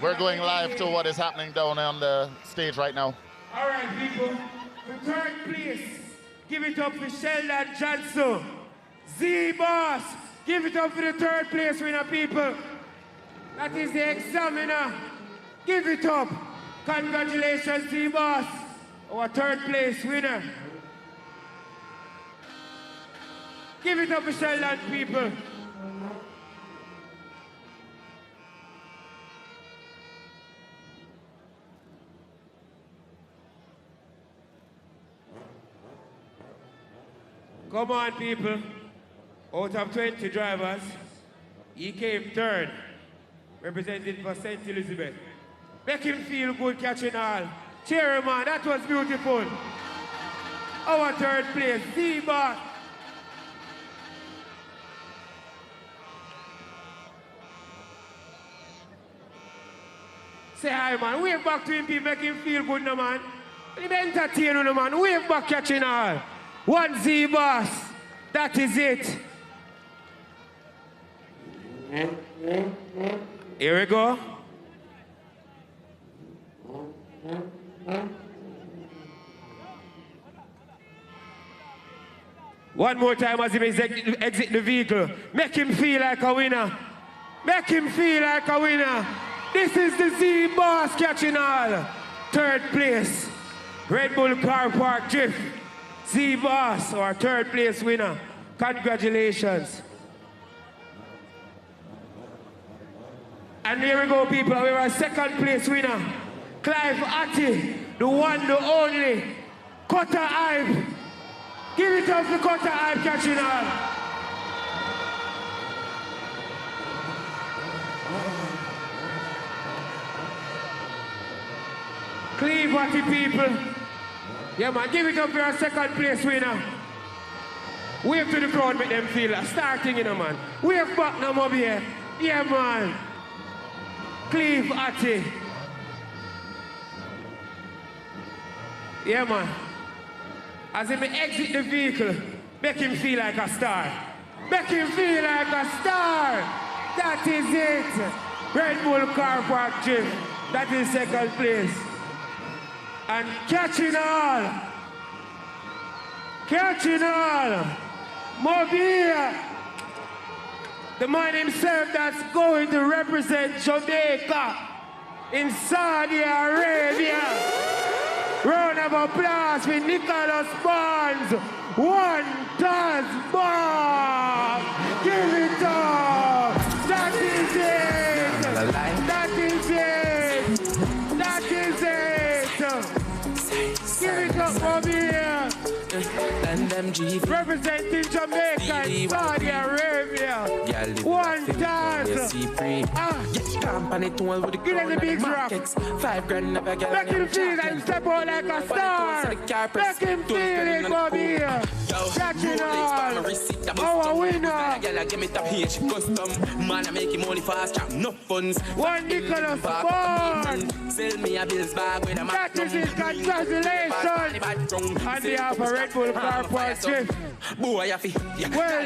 We're going live to what is happening down on the stage right now. All right, people. For third place, give it up for Sheldon Johnson. Z-Boss, give it up for the third place winner, people. That is the examiner. Give it up. Congratulations, Z-Boss, our third place winner. Give it up for Sheldon, people. Come on, people. Out of 20 drivers, He came third, representing for St. Elizabeth. Make him feel good catching all. Cheer him on, that was beautiful. Our third place, Zeba. Say hi, man. Wave back to him, people. Make him feel good, no, man. Let him entertain you, no, man. Wave back catching all. 1Z boss. That is it. Here we go. One more time as he exit the vehicle. Make him feel like a winner. Make him feel like a winner. This is the Z Boss catching all. Third place, Red Bull Car Park Drift. Z Boss, our third place winner. Congratulations. And here we go, people. We are second place winner. Cleve Potty, the one, the only. Cutter Hype. Give it up for Cutter Hype catching all. Cleve Potty, people. Yeah, man, give it up for our second place winner. Wave to the crowd, make them feel like starting, you know, man. Wave back now, up here. Yeah, man. Cleve Potty. Yeah, man. As he exit the vehicle, make him feel like a star. Make him feel like a star. That is it. Red Bull Car Park Gym. That is second place. And catching all. Catching all. Mobile. The man himself that's going to represent Jamaica in Saudi Arabia. Round of applause for Nicholas Barnes. 1,000 Barnes. Give it up. That is it. That is it. That is it. Give it up over here. Representing Jamaica and Saudi Arabia. 1,000. Give them the big rock. Make him feel and step out like a star. Make him feel it over here. Catching all. Our winner. One Nicholas Barnes. That is it. Congratulations. On behalf of Red Bull Car Park Drift. Well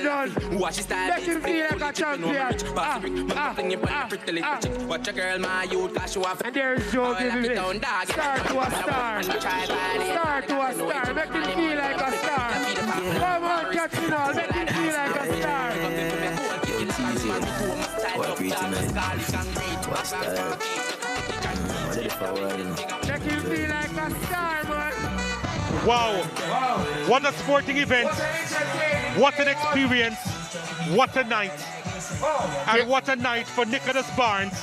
done. Make him feel like a champion. And there's Joe giving it. Star to a star. Star to a star. Make him feel like a star. Come on, catching all. Make him feel like a star. It's easy. What great tonight. What's that? Make him feel like a star, man. Wow. What a sporting event. What an experience. What a night. And what a night for Nicholas Barnes.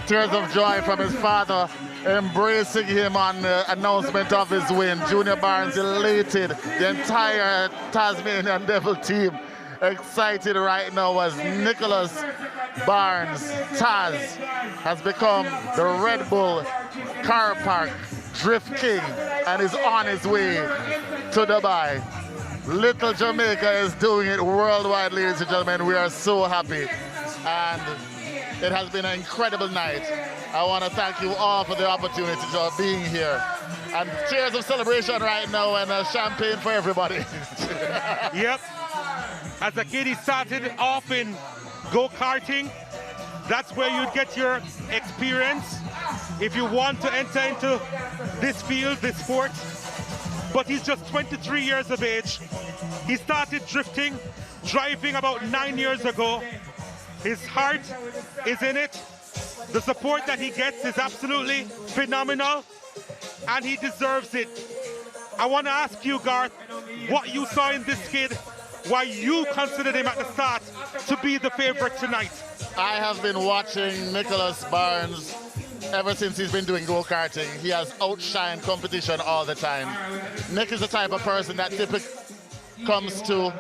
Tears of joy from his father, embracing him on the announcement of his win. Junior Barnes elated, the entire Tasmanian Devil team excited right now as Nicholas Barnes, Taz, has become the Red Bull Car Park Drift King and is on his way to Dubai. Little Jamaica is doing it worldwide, ladies and gentlemen. We are so happy. And it has been an incredible night. I want to thank you all for the opportunity of being here. And cheers of celebration right now and champagne for everybody. Yep. As a kid, he started off in go-karting. That's where you'd get your experience if you want to enter into this field, this sport. But he's just 23 years of age. He started drifting, driving about 9 years ago. His heart is in it. The support that he gets is absolutely phenomenal, and he deserves it. I want to ask you, Garth, what you saw in this kid, why you considered him at the start to be the favorite tonight. I have been watching Nicholas Barnes ever since he's been doing go-karting. He has outshined competition all the time. Nick is the type of person that typically comes to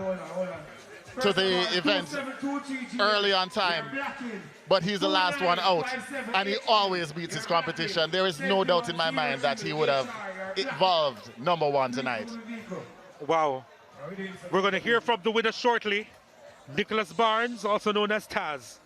to the event early on time, but he's the last one out, and he always beats his competition. There is no doubt in my mind that he would have evolved #1 tonight. Wow. We're going to hear from the winner shortly. Nicholas Barnes, also known as Taz.